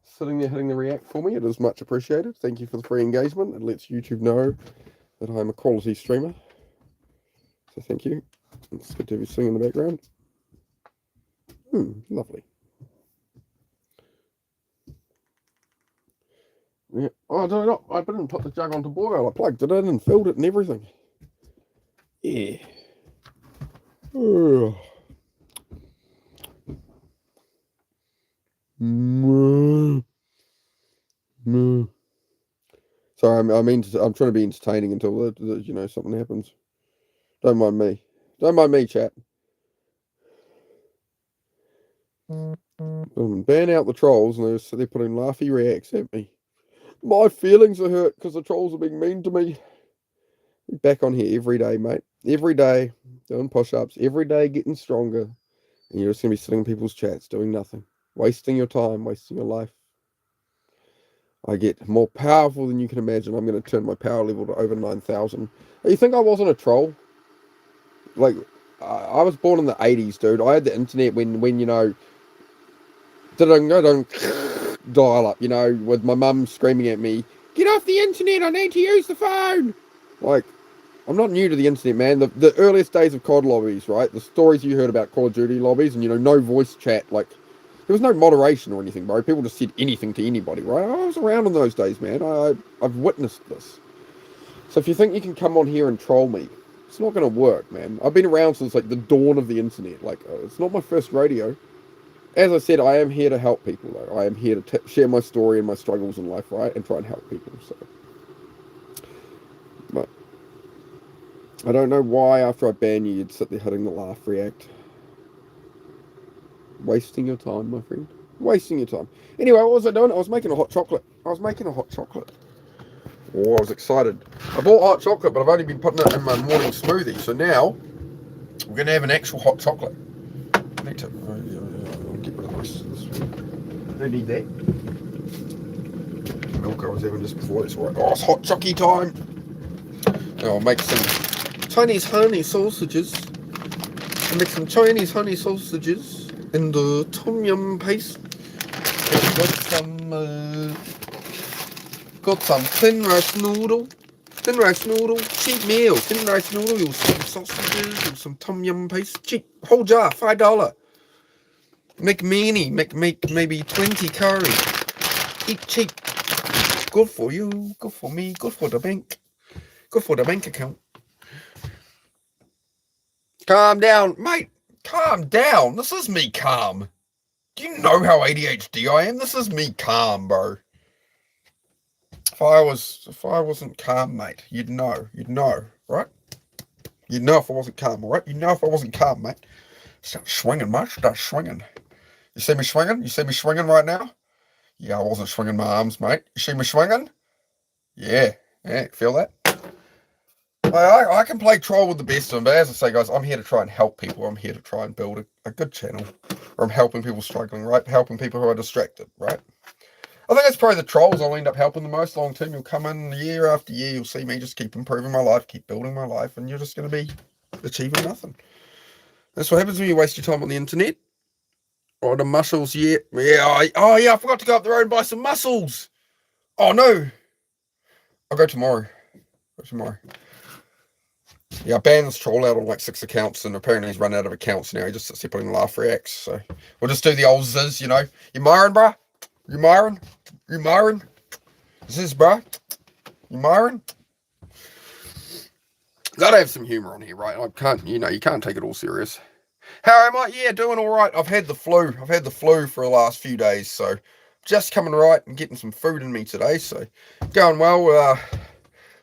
sitting there hitting the react for me. It is much appreciated. Thank you for the free engagement. It lets YouTube know that I'm a quality streamer. So thank you. It's good to be singing in the background. Lovely. Yeah. Oh, no, I didn't put the jug onto boil. I plugged it in and filled it and everything. Yeah. Oh. Sorry, I'm trying to be entertaining until something happens. Don't mind me. Don't mind me, chat. Ban out the trolls, and they're putting laughy reacts at me. My feelings are hurt because the trolls are being mean to me. Back on here every day, mate. Every day, doing push-ups. Every day, getting stronger. And you're just going to be sitting in people's chats, doing nothing. Wasting your time, wasting your life. I get more powerful than you can imagine. I'm going to turn my power level to over 9,000. You think I wasn't a troll? Like, I was born in the 80s, dude. I had the internet when dial up, with my mum screaming at me, get off the internet, I need to use the phone. Like, I'm not new to the internet, man. The earliest days of COD lobbies, right? The stories you heard about Call of Duty lobbies and, no voice chat. Like, there was no moderation or anything, bro. People just said anything to anybody, right? I was around in those days, man. I've witnessed this. So if you think you can come on here and troll me, it's not going to work, man. I've been around since, like, the dawn of the internet. Like, it's not my first radio. As I said, I am here to help people, though. I am here to share my story and my struggles in life, right? And try and help people, so. But I don't know why after I ban you, you'd sit there hitting the laugh react. Wasting your time, my friend. Wasting your time. Anyway, what was I doing? I was making a hot chocolate. Oh, I was excited. I bought hot chocolate, but I've only been putting it in my morning smoothie. So now, we're going to have an actual hot chocolate. I need to... I'll get rid of the rest of this. I don't need that. Milk I was having just before. That's right. Oh, it's hot chocky time. Now I'll make some Chinese honey sausages. I'll make some Chinese honey sausages in the tom yum paste. Got some thin rice noodle, cheap meal, thin rice noodle, you'll some sausages and some tom yum paste, cheap, whole jar, $5. Make maybe 20 curry, eat cheap, good for you, good for me, good for the bank account. Calm down, mate, calm down, this is me calm. Do you know how ADHD I am? This is me calm, bro. If I wasn't calm, mate, you'd know, right? You'd know if I wasn't calm, all right? You'd know if I wasn't calm, mate. Start swinging, mate. Start swinging. You see me swinging? You see me swinging right now? Yeah, I wasn't swinging my arms, mate. You see me swinging? Yeah. Feel that? I can play troll with the best of them, but as I say, guys, I'm here to try and help people. I'm here to try and build a good channel. Or I'm helping people struggling, right? Helping people who are distracted, right? I think it's probably the trolls I'll end up helping the most long term. You'll come in year after year, you'll see me just keep improving my life, keep building my life, and you're just going to be achieving nothing. That's what happens when you waste your time on the internet. Oh, the mussels, yeah. I forgot to go up the road and buy some mussels. Oh, no. I'll go tomorrow. Yeah, I banned this troll out on like 6 accounts, and apparently he's run out of accounts now. He just sits there putting laugh reacts, so we'll just do the old ziz, You Myron, bruh? You Myron? Ziz, bruh? You Myron? Gotta have some humor on here, right? I can't, you can't take it all serious. How am I? Yeah, doing all right. I've had the flu for the last few days, so just coming right and getting some food in me today, so going well.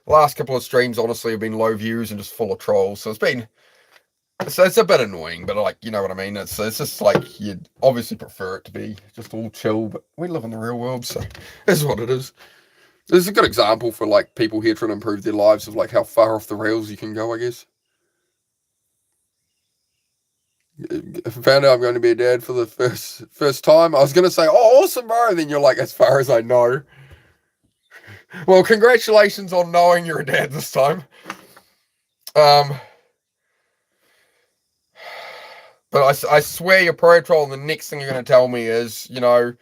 Last couple of streams, honestly, have been low views and just full of trolls, so it's a bit annoying, but like, you know what I mean? It's just like, you'd obviously prefer it to be just all chill, but we live in the real world, so this is what it is. This is a good example for like people here trying to improve their lives of like how far off the rails you can go, I guess. I found out I'm going to be a dad for the first time. I was going to say, oh, awesome, bro. And then you're like, as far as I know. Well, congratulations on knowing you're a dad this time. But I swear you're pro troll, and the next thing you're going to tell me is, you know,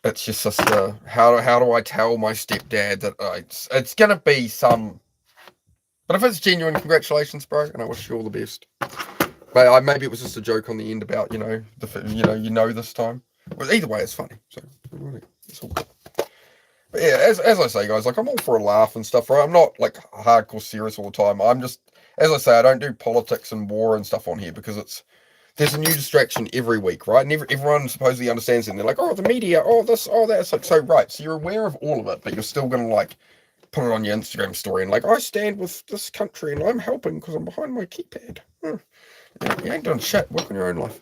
it's just how do I tell my stepdad that it's going to be some. But if it's genuine, congratulations, bro, and I wish you all the best. But maybe it was just a joke on the end about, you know, this time. Well, either way, it's funny. So it's all good. But yeah, as I say, guys, like I'm all for a laugh and stuff, right? I'm not like hardcore serious all the time. I'm just, as I say, I don't do politics and war and stuff on here because there's a new distraction every week, right? And everyone supposedly understands it. And they're like, oh, the media, oh, this, oh, that. It's like, so right. So you're aware of all of it, but you're still going to like put it on your Instagram story and like, I stand with this country and I'm helping because I'm behind my keypad. You ain't doing shit. Work on your own life.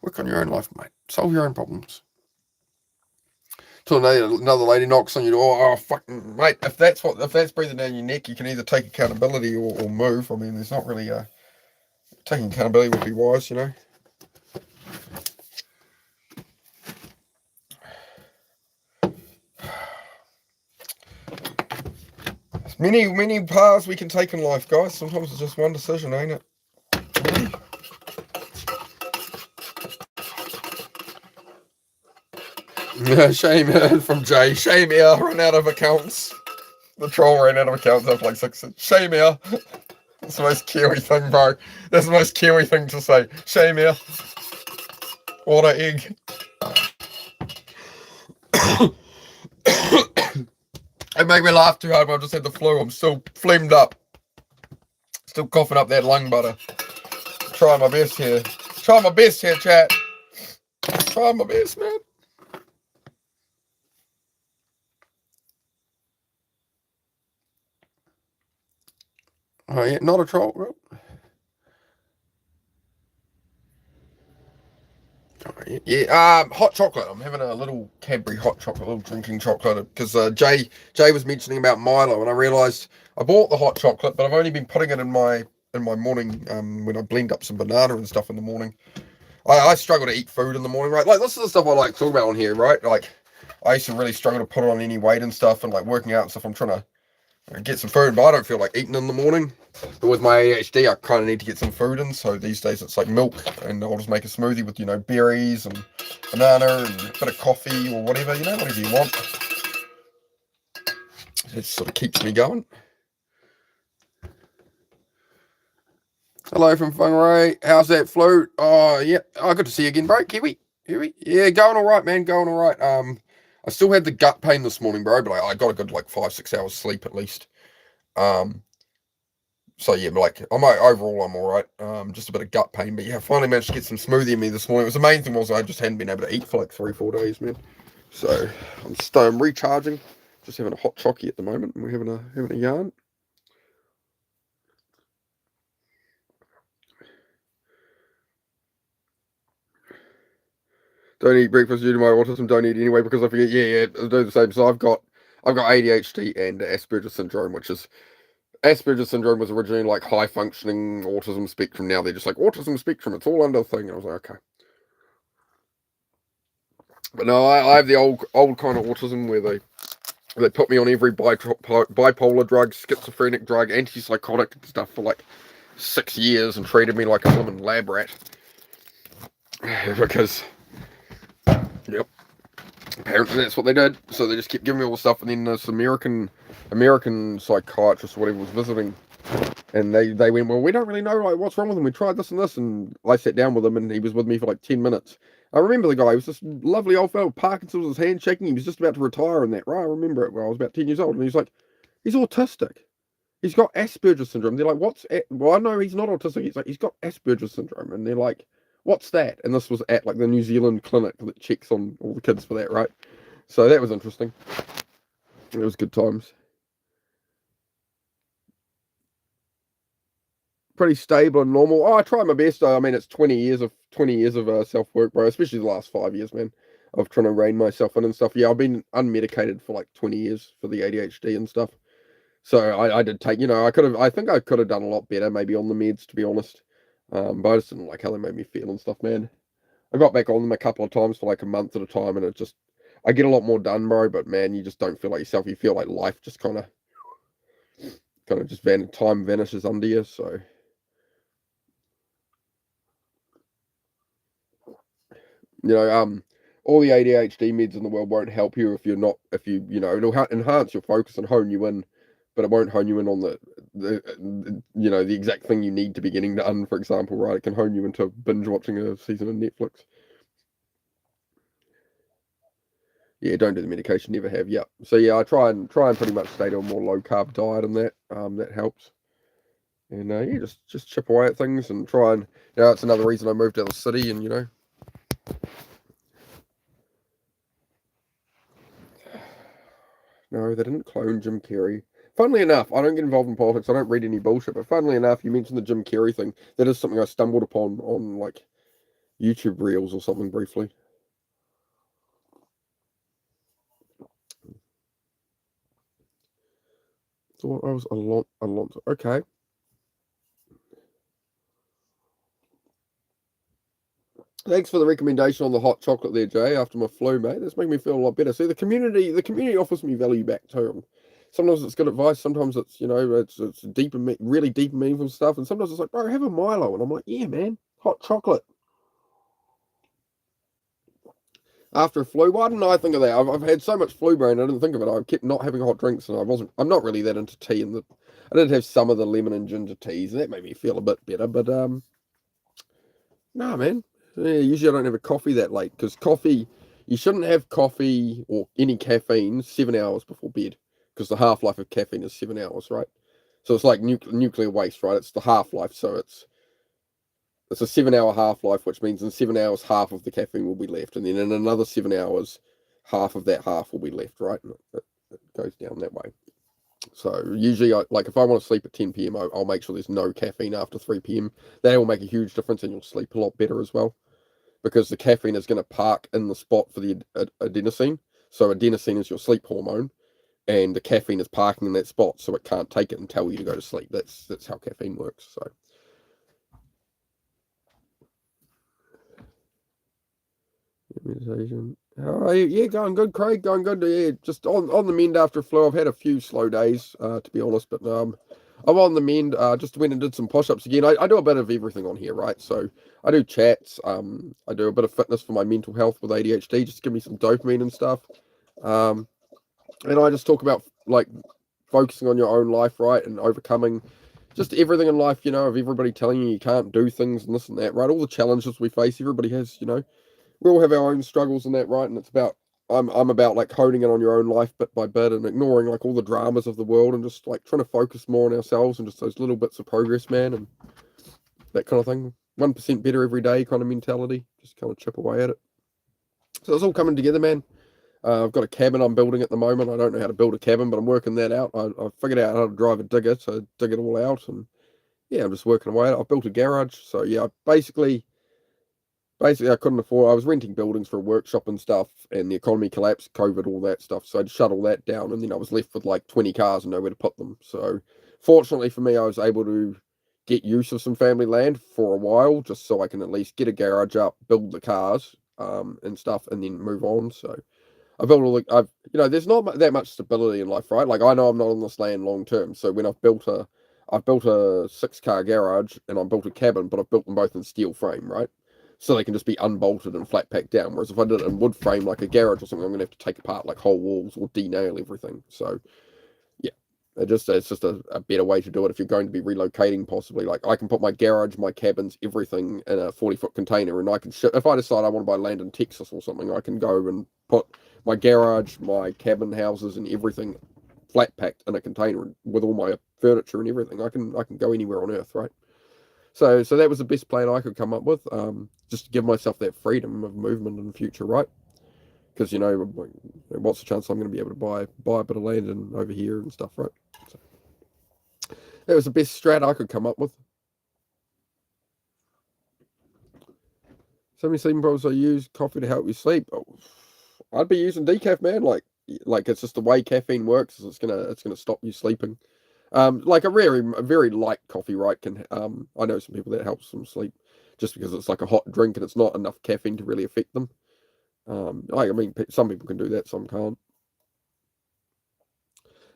Work on your own life, mate. Solve your own problems. Till another lady knocks on your door. Oh, fucking mate! If that's breathing down your neck, you can either take accountability or move. I mean, there's not really taking accountability would be wise, you know. There's many paths we can take in life, guys. Sometimes it's just one decision, ain't it? Yeah, shame from Jay. Shame here, run out of accounts. The troll ran out of accounts after like 6. Shame here. That's the most Kiwi thing, bro. That's the most Kiwi thing to say. Shame here. What an egg. It made me laugh too hard when I just had the flu. I'm still phlegmed up. Still coughing up that lung butter. Trying my best here. Trying my best here, chat. Trying my best, man. Oh, yeah, not a troll, bro. Yeah, hot chocolate. I'm having a little Cadbury hot chocolate, little drinking chocolate, because Jay was mentioning about Milo, and I realised I bought the hot chocolate, but I've only been putting it in my morning when I blend up some banana and stuff in the morning. I struggle to eat food in the morning, right? Like, this is the stuff I like to talk about on here, right? Like, I used to really struggle to put on any weight and stuff, and like working out and stuff. I'm trying to get some food, but I don't feel like eating in the morning. But with my ADHD, I kind of need to get some food in. So these days it's like milk, and I'll just make a smoothie with, you know, berries and banana and a bit of coffee or whatever, you know, whatever you want. It sort of keeps me going. Hello from Whangarei. How's that flute? Oh, yeah. Oh, good to see you again, bro. Kiwi. Yeah, going all right, man. Going all right. I still had the gut pain this morning, bro, but I got a good like 5-6 hours sleep at least. So yeah, like overall I'm all right. Just a bit of gut pain, but yeah, I finally managed to get some smoothie in me this morning. It was the main thing was I just hadn't been able to eat for like 3-4 days, man. So I'm recharging. Just having a hot chockey at the moment, and we're having a yarn. Don't eat breakfast due to my autism. Don't eat anyway because I forget. Yeah, I do the same. So I've got ADHD and Asperger's syndrome, which is Asperger's syndrome was originally like high functioning autism spectrum. Now they're just like autism spectrum. It's all under the thing. And I was like, okay. But no, I have the old kind of autism where they put me on every bipolar drug, schizophrenic drug, antipsychotic stuff for like 6 years and treated me like a woman lab rat. Because, yep, apparently that's what they did. So they just kept giving me all the stuff, and then this American psychiatrist or whatever was visiting, and they went, well, we don't really know like what's wrong with him. We tried this and this, and I sat down with him, and he was with me for like 10 minutes. I remember the guy. He was this lovely old fellow. Parkinson's was his hand shaking. He was just about to retire and that, right? I remember it when I was about 10 years old, and he's like, he's autistic. He's got Asperger's syndrome. They're like, well, I know he's not autistic. He's like, he's got Asperger's syndrome, and they're like, what's that? And this was at like the New Zealand clinic that checks on all the kids for that, right? So that was interesting. It was good times. Pretty stable and normal. Oh, I try my best though. I mean, it's 20 years of self work, bro. Especially the last 5 years, man, of trying to rein myself in and stuff. Yeah, I've been unmedicated for like 20 years for the ADHD and stuff. So I did take, I think I could have done a lot better maybe on the meds, to be honest. But I just didn't like how they made me feel and stuff, man. I got back on them a couple of times for like a month at a time, and I get a lot more done, bro. But man, you just don't feel like yourself. You feel like life just kind of just time vanishes under you. So all the ADHD meds in the world won't help you if it'll enhance your focus and hone you in, but it won't hone you in on the exact thing you need to be getting done. For example, right? It can hone you into binge watching a season of Netflix. Yeah, don't do the medication, never have. Yeah. So yeah, I try and pretty much stay to a more low carb diet, and that helps. And yeah, just chip away at things and try and that's another reason I moved to the city, and no, they didn't clone Jim Carrey. Funnily enough, I don't get involved in politics. I don't read any bullshit. But funnily enough, you mentioned the Jim Carrey thing. That is something I stumbled upon on like YouTube Reels or something briefly. Thought I was Alonso. Okay. Thanks for the recommendation on the hot chocolate there, Jay. After my flu, mate, that's making me feel a lot better. See, the community offers me value back too. Sometimes it's good advice. Sometimes it's deep and really deep and meaningful stuff. And sometimes it's like, bro, have a Milo, and I'm like, yeah, man, hot chocolate. After a flu, why didn't I think of that? I've had so much flu brain, I didn't think of it. I kept not having hot drinks, and I'm not really that into tea. I did have some of the lemon and ginger teas, and that made me feel a bit better. But nah, man. Yeah, usually I don't have a coffee that late because you shouldn't have coffee or any caffeine 7 hours before bed because the half life of caffeine is 7 hours, right? So it's like nuclear waste, right? It's the half life, so it's a 7 hour half life, which means in 7 hours half of the caffeine will be left, and then in another 7 hours half of that half will be left, right? And it goes down that way. So usually, if I want to sleep at 10 p.m., I'll make sure there's no caffeine after 3 p.m. That will make a huge difference, and you'll sleep a lot better as well, because the caffeine is going to park in the spot for the adenosine. So adenosine is your sleep hormone, and the caffeine is parking in that spot, so it can't take it and tell you to go to sleep. That's how caffeine works. So meditation. Yeah, going good, Craig. Going good. Yeah, just on the mend after flu. I've had a few slow days, to be honest, but I'm on the mend. Just went and did some push-ups again. I do a bit of everything on here, right? So I do chats. I do a bit of fitness for my mental health with ADHD, just to give me some dopamine and stuff. Um, and I just talk about like focusing on your own life, right, and overcoming just everything in life. Of everybody telling you can't do things and this and that, right? All the challenges we face, everybody has. We all have our own struggles in that, right? And it's about I'm about like honing in on your own life bit by bit and ignoring like all the dramas of the world and just like trying to focus more on ourselves and just those little bits of progress, man, and that kind of thing. 1% better every day kind of mentality. Just kind of chip away at it. So it's all coming together, man. I've got a cabin I'm building at the moment. I don't know how to build a cabin, but I'm working that out. I figured out how to drive a digger to dig it all out, and yeah, I'm just working away at it. I've built a garage, so yeah, basically I couldn't afford. I was renting buildings for a workshop and stuff, and the economy collapsed, COVID, all that stuff. So I'd shut all that down, and then I was left with like 20 cars and nowhere to put them. So fortunately for me, I was able to get use of some family land for a while, just so I can at least get a garage up, build the cars, and stuff, and then move on. So I built all the. There's not that much stability in life, right? Like I know I'm not on this land long term. So when I've built a 6 car garage and I've built a cabin, but I've built them both in steel frame, right? So they can just be unbolted and flat packed down. Whereas if I did it in wood frame, like a garage or something, I'm gonna have to take apart like whole walls or denail everything. So yeah, it's just a better way to do it if you're going to be relocating. Possibly, like I can put my garage, my cabins, everything in a 40-foot container, and I can ship. If I decide I want to buy land in Texas or something, I can go and put my garage, my cabin houses, and everything flat packed in a container with all my furniture and everything. I can go anywhere on Earth, right? So that was the best plan I could come up with, just to give myself that freedom of movement in the future, right? Because what's the chance I'm going to be able to buy a bit of land and over here and stuff, right? So that was the best strat I could come up with. So many sleeping problems. I use coffee to help you sleep. Oh, I'd be using decaf, man. Like it's just the way caffeine works. It's gonna stop you sleeping. Like a very light coffee, right? Can I know some people that helps them sleep just because it's like a hot drink and it's not enough caffeine to really affect them. I mean, some people can do that, some can't.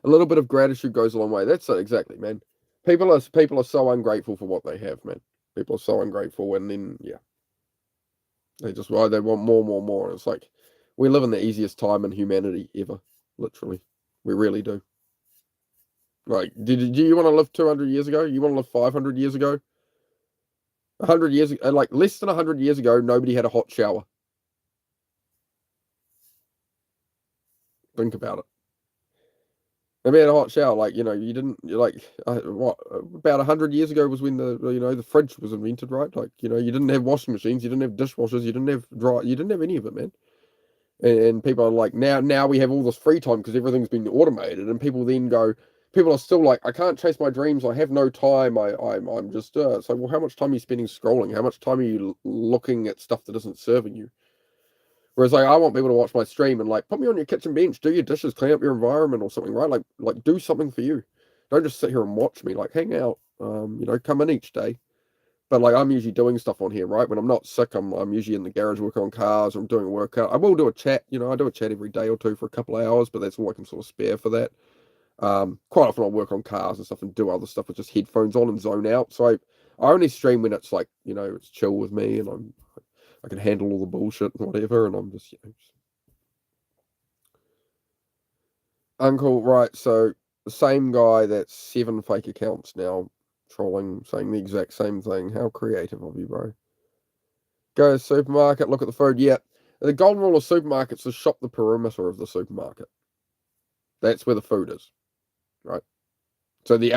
A little bit of gratitude goes a long way. That's it, exactly, man. People are so ungrateful for what they have, man. People are so ungrateful, and then yeah, they want more, more, more. And it's like we live in the easiest time in humanity ever, literally. We really do. Like, do you want to live 200 years ago? You want to live 500 years ago? 100 years ago, like less than 100 years ago, nobody had a hot shower. Think about it. Nobody had a hot shower. Like, you didn't, what, about 100 years ago was when the fridge was invented, right? Like, you didn't have washing machines, you didn't have dishwashers, you didn't have you didn't have any of it, man. And people are like, now we have all this free time because everything's been automated. And people are still like, I can't chase my dreams. I have no time. I'm just, so, well, how much time are you spending scrolling? How much time are you looking at stuff that isn't serving you? Whereas, like, I want people to watch my stream and like put me on your kitchen bench, do your dishes, clean up your environment or something, right? Like do something for you. Don't just sit here and watch me. Like, hang out. Come in each day. But like, I'm usually doing stuff on here, right? When I'm not sick, I'm usually in the garage working on cars or I'm doing a workout. I will do a chat. I do a chat every day or two for a couple of hours, but that's all I can sort of spare for that. Quite often I'll work on cars and stuff and do other stuff with just headphones on and zone out. So I only stream when it's like, it's chill with me and I can handle all the bullshit and whatever, and I'm just, Uncle, right, so the same guy that's 7 fake accounts now trolling, saying the exact same thing. How creative of you, bro. Go to the supermarket, look at the food. Yeah, the golden rule of supermarkets is shop the perimeter of the supermarket. That's where the food is, right? So the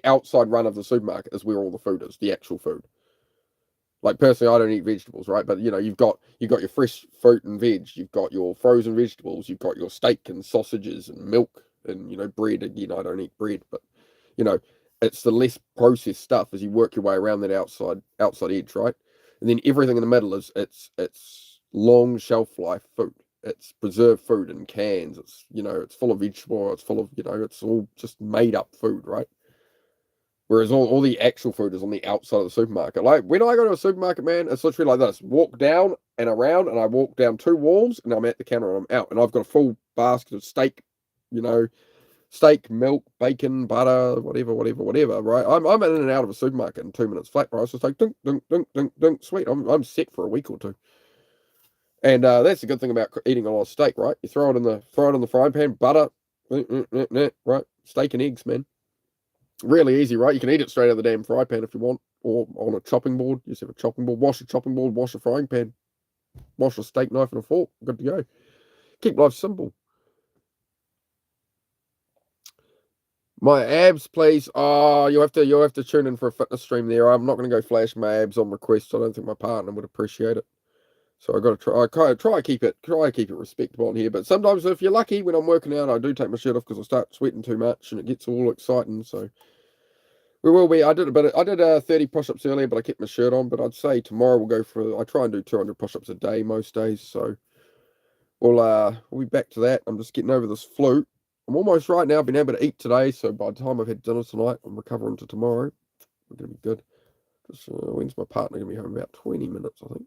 outside run of the supermarket is where all the food is, the actual food. Like personally, I don't eat vegetables, right? But you've got your fresh fruit and veg, you've got your frozen vegetables, you've got your steak and sausages and milk and bread. Again, I don't eat bread, but you know, it's the less processed stuff as you work your way around that outside edge, right? And then everything in the middle is it's long shelf life food. It's preserved food in cans. It's it's full of vegetable. It's full of it's all just made up food, right? Whereas all the actual food is on the outside of the supermarket. Like when I go to a supermarket, man, it's literally like this: walk down and around, and I walk down 2 walls, and I'm at the counter and I'm out, and I've got a full basket of steak, steak, milk, bacon, butter, whatever. Right? I'm in and out of a supermarket in 2 minutes flat. Right? It's just like dunk, dunk, dunk, dunk, dunk. Sweet. I'm set for a week or two. And that's the good thing about eating a lot of steak, right? You throw it in the frying pan, butter, right? Steak and eggs, man. Really easy, right? You can eat it straight out of the damn fry pan if you want, or on a chopping board. You just have a chopping board, wash a chopping board, wash a frying pan, wash a steak knife and a fork. Good to go. Keep life simple. My abs, please. Oh, you'll have to tune in for a fitness stream there. I'm not going to go flash my abs on request. I don't think my partner would appreciate it. So I got to try keep it respectable on here. But sometimes if you're lucky, when I'm working out, I do take my shirt off because I start sweating too much and it gets all exciting. So we will be. I did 30 push-ups earlier, but I kept my shirt on. But I'd say tomorrow we'll go for. I try and do 200 push-ups a day most days. So we'll be back to that. I'm just getting over this flu. I'm almost right now. I've been able to eat today, so by the time I've had dinner tonight, I'm recovering to tomorrow. We're gonna be good. Just, when's my partner gonna be home? About 20 minutes, I think.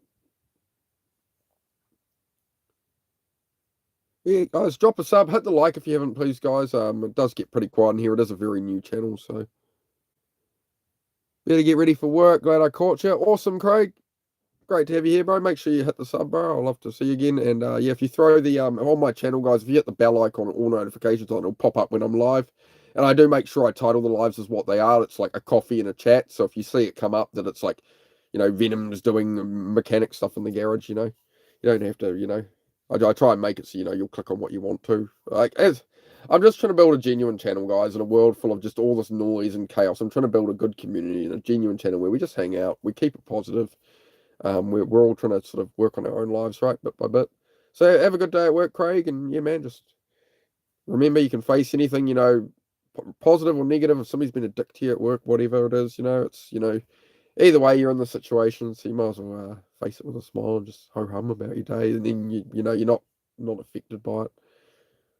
Yeah, guys, drop a sub, hit the like if you haven't, please, guys. It does get pretty quiet in here. It is a very new channel, so better get ready for work. Glad I caught you. Awesome, Craig. Great to have you here, bro. Make sure you hit the sub, bro. I'd love to see you again. And yeah, if you throw the on my channel, guys, if you hit the bell icon, all notifications on, it'll pop up when I'm live. And I do make sure I title the lives as what they are. It's like a coffee and a chat. So if you see it come up that it's like, Venom's doing mechanic stuff in the garage, you don't have to, I try and make it so you'll click on what you want to. Like as I'm just trying to build a genuine channel, guys, in a world full of just all this noise and chaos. I'm trying to build a good community and a genuine channel where we just hang out, we keep it positive. We're all trying to sort of work on our own lives, right, bit by bit. So have a good day at work, Craig, and yeah, man, just remember you can face anything, positive or negative. If somebody's been a dick to you at work, whatever it is, it's either way you're in the situation, so you might as well face it with a smile and just ho hum about your day, and then you're not affected by it.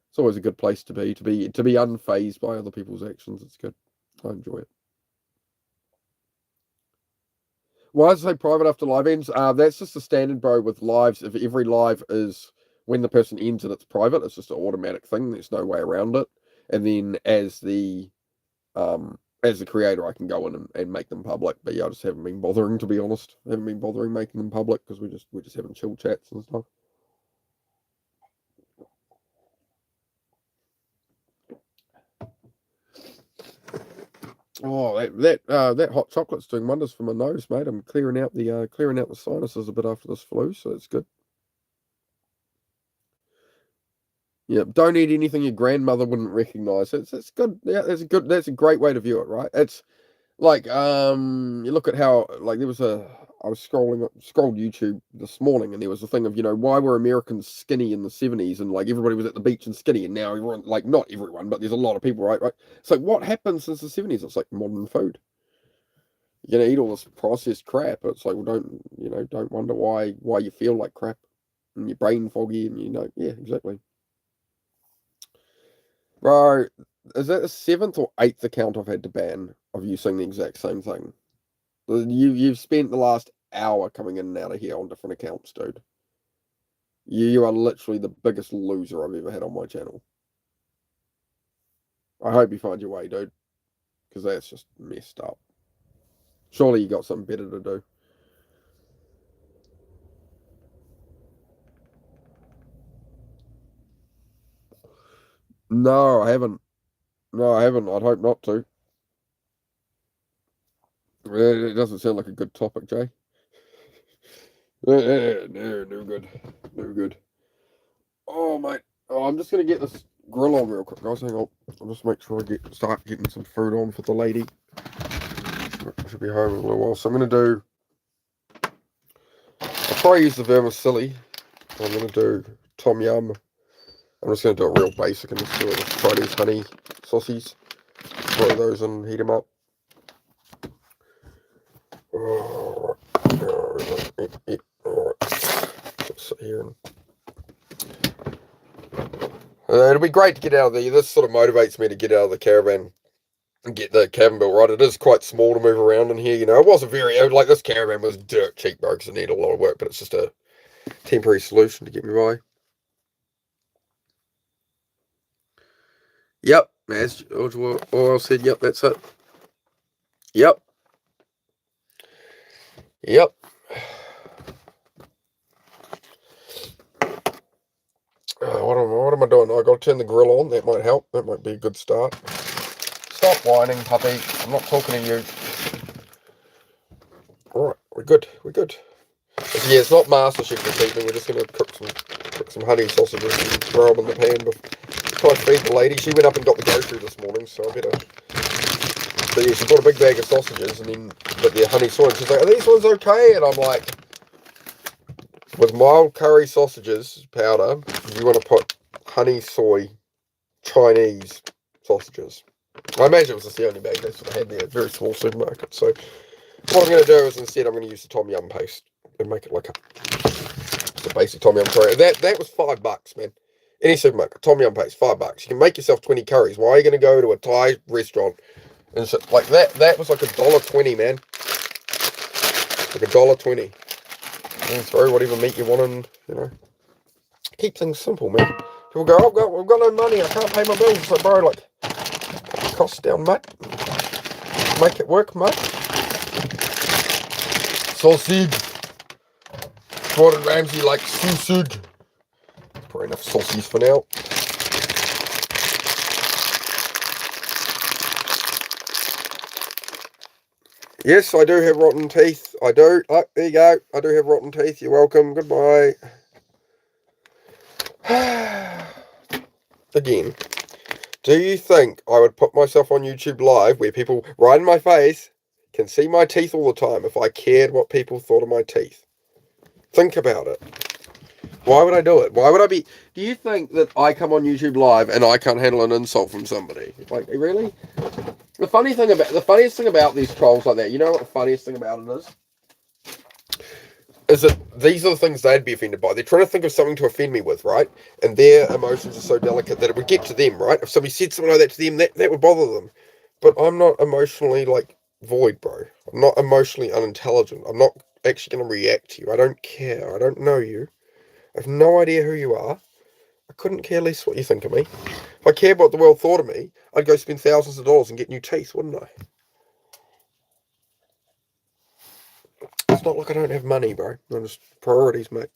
It's always a good place to be unfazed by other people's actions. It's good. I enjoy it. Why does it say private after live ends? That's just the standard, bro, with lives. If every live is when the person ends and it's private, it's just an automatic thing. There's no way around it. And then as the creator, I can go in and make them public. But yeah, I just haven't been bothering, to be honest. I haven't been bothering making them public because we're just having chill chats and stuff. Oh, that hot chocolate's doing wonders for my nose, mate. I'm clearing out the sinuses a bit after this flu, so it's good. Yeah, don't eat anything your grandmother wouldn't recognize. It's good. Yeah, that's a great way to view it, right? It's like you look at how like I was scrolled YouTube this morning and there was a thing of, why were Americans skinny in the 70s and like everybody was at the beach and skinny, and now everyone, like not everyone, but there's a lot of people, right? So what happened since the 70s? It's like modern food. You're gonna eat all this processed crap. It's like, well, don't wonder why you feel like crap and your brain foggy and yeah, exactly. Bro, is that the 7th or 8th account I've had to ban of you saying the exact same thing? You've spent the last hour coming in and out of here on different accounts, dude. You are literally the biggest loser I've ever had on my channel. I hope you find your way, dude, because that's just messed up. Surely you got something better to do. No, I haven't. No, I haven't. I'd hope not to. It doesn't sound like a good topic, Jay. No good. No good. Oh, mate. Oh, I'm just going to get this grill on real quick, guys. Hang on. I'll just make sure I start getting some food on for the lady. I should be home in a little while. So I'm going to do... I'll probably use the vermicelli. I'm going to do tom yum. I'm just going to do it real basic and just do it with try these honey sausages. Throw those and heat them up. Alright. Just sit here and... it'll be great to get out of there. This sort of motivates me to get out of the caravan and get the cabin built right. It is quite small to move around in here, It wasn't like this caravan was dirt cheap, bro, because it needed a lot of work, but it's just a temporary solution to get me by. Yep, as George Orwell said, yep, that's it. Yep. Yep. What am I doing? I got to turn the grill on. That might help. That might be a good start. Stop whining, puppy. I'm not talking to you. All right, we're good. We're good. Yeah, it's not MasterChef this evening. We're just going to cook some honey sausages and throw them in the pan. Try to feed the lady. She went up and got the grocery this morning, so I better. So yeah, she bought a big bag of sausages and then but they're honey soy. And she's like, "Are these ones okay?" And I'm like, with mild curry sausages powder, you want to put honey soy Chinese sausages. I imagine it was just the only bag they sort of had there. Very small supermarket. So what I'm going to do is instead I'm going to use the tom yum paste and make it like a basic tom yum curry. That was $5, man. Any supermarket, tom yum paste, $5. You can make yourself 20 curries. Why are you going to go to a Thai restaurant and shit like that? That was like $1.20, man. Like $1.20. And throw whatever meat you want and, keep things simple, man. People go, I've got no money, I can't pay my bills. So, bro, like, put the costs down, mate. Make it work, mate. Sausage. Gordon Ramsay likes sausage. Probably enough sausage for now. Yes, I do have rotten teeth. I do. Oh, there you go. I do have rotten teeth. You're welcome. Goodbye. Again. Do you think I would put myself on YouTube Live where people right in my face can see my teeth all the time if I cared what people thought of my teeth? Think about it. Why would I do it? Why would I be... Do you think that I come on YouTube Live and I can't handle an insult from somebody? Like, really? The funniest thing about these trolls like that, you know what the funniest thing about it is? Is that these are the things they'd be offended by. They're trying to think of something to offend me with, right? And their emotions are so delicate that it would get to them, right? If somebody said something like that to them, that would bother them. But I'm not emotionally, like, void, bro. I'm not emotionally unintelligent. I'm not actually going to react to you. I don't care. I don't know you. I have no idea who you are. I couldn't care less what you think of me. If I cared what the world thought of me, I'd go spend thousands of dollars and get new teeth, wouldn't I? It's not like I don't have money, bro. I'm just priorities, mate.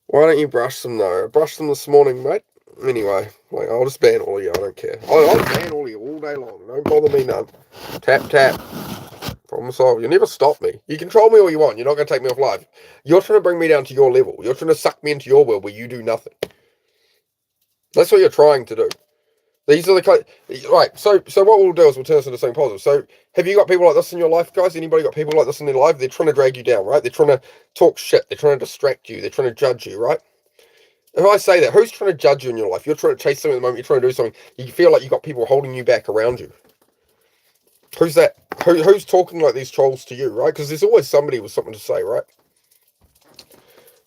Why don't you brush them, though? I brushed them this morning, mate. Anyway, like, I'll just ban all of you. I don't care. I'll ban all of you all day long. Don't bother me none. Tap, tap. Problem solved. You'll never stop me. You control me all you want. You're not going to take me off live. You're trying to bring me down to your level. You're trying to suck me into your world where you do nothing. That's what you're trying to do. These are the kind... Right, so what we'll do is we'll turn this into something positive. So, have you got people like this in your life, guys? Anybody got people like this in their life? They're trying to drag you down, right? They're trying to talk shit. They're trying to distract you. They're trying to judge you, right? If I say that, who's trying to judge you in your life? You're trying to chase something at the moment. You're trying to do something. You feel like you've got people holding you back around you. Who's that? Who's talking like these trolls to you, right? Because there's always somebody with something to say, right?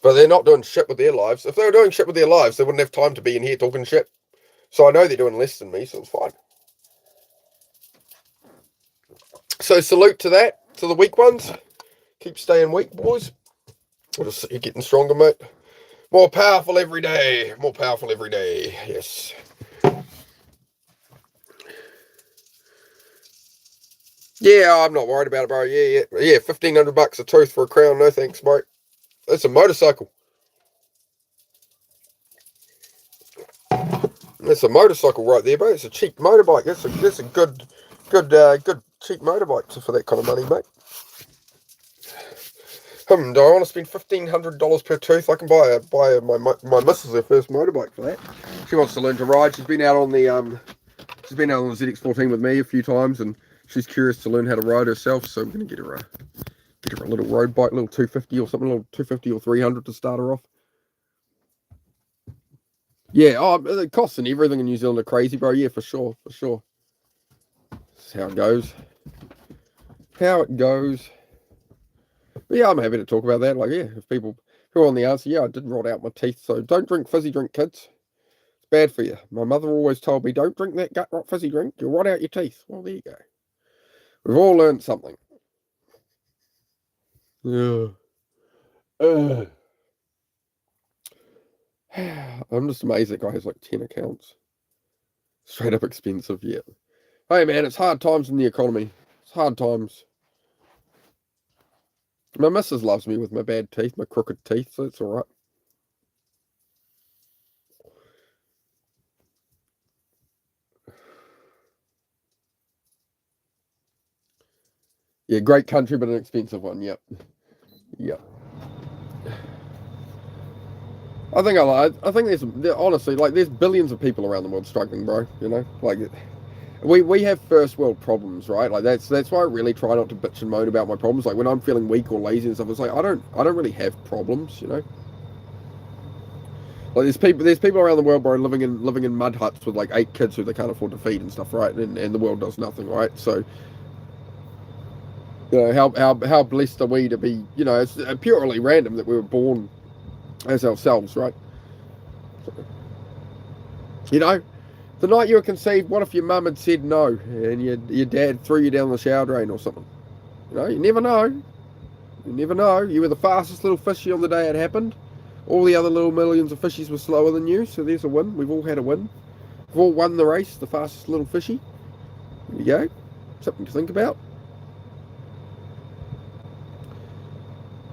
But they're not doing shit with their lives. If they were doing shit with their lives, they wouldn't have time to be in here talking shit. So I know they're doing less than me, so it's fine. So salute to that, to the weak ones. Keep staying weak, boys. We'll just see you getting stronger, mate. More powerful every day. More powerful every day. Yes. Yeah, I'm not worried about it, bro. Yeah. $1,500 a tooth for a crown. No thanks, mate. That's a motorcycle. That's a motorcycle right there, bro. It's a cheap motorbike. That's a good cheap motorbike for that kind of money, mate. Do I want to spend $1,500 per tooth? I can buy my missus her first motorbike for that. She wants to learn to ride. She's been out on the ZX14 with me a few times, and she's curious to learn how to ride herself. So we're gonna get her a little road bike, a little 250 or something, a little 250 or 300 to start her off. Yeah, the costs and everything in New Zealand are crazy, bro. Yeah, for sure. That's how it goes. But yeah, I'm happy to talk about that. Like, yeah, if people want the answer, yeah, I did rot out my teeth. So don't drink fizzy drink, kids. It's bad for you. My mother always told me, don't drink that gut rot fizzy drink. You'll rot out your teeth. Well, there you go. We've all learned something. Yeah. I'm just amazed that guy has like 10 accounts. Straight up expensive, yeah. Hey, man, it's hard times in the economy. It's hard times. My missus loves me with my bad teeth, my crooked teeth, so it's all right. Yeah, great country, but an expensive one. Yep. I think there's honestly, like, there's billions of people around the world struggling, bro. You know, like, we have first world problems, right? Like, that's why I really try not to bitch and moan about my problems. Like, when I'm feeling weak or lazy and stuff, it's like I don't really have problems, you know. Like, there's people around the world, bro, living in mud huts with like 8 kids who they can't afford to feed and stuff, right? And the world does nothing, right? So, you know, how blessed are we to be? You know, it's purely random that we were born as ourselves, right? You know, the night you were conceived, what if your mum had said no and your dad threw you down the shower drain or something? You know, you never know. You never know. You were the fastest little fishy on the day it happened. All the other little millions of fishies were slower than you, so there's a win. We've all had a win. We've all won the race, the fastest little fishy. There you go. Something to think about.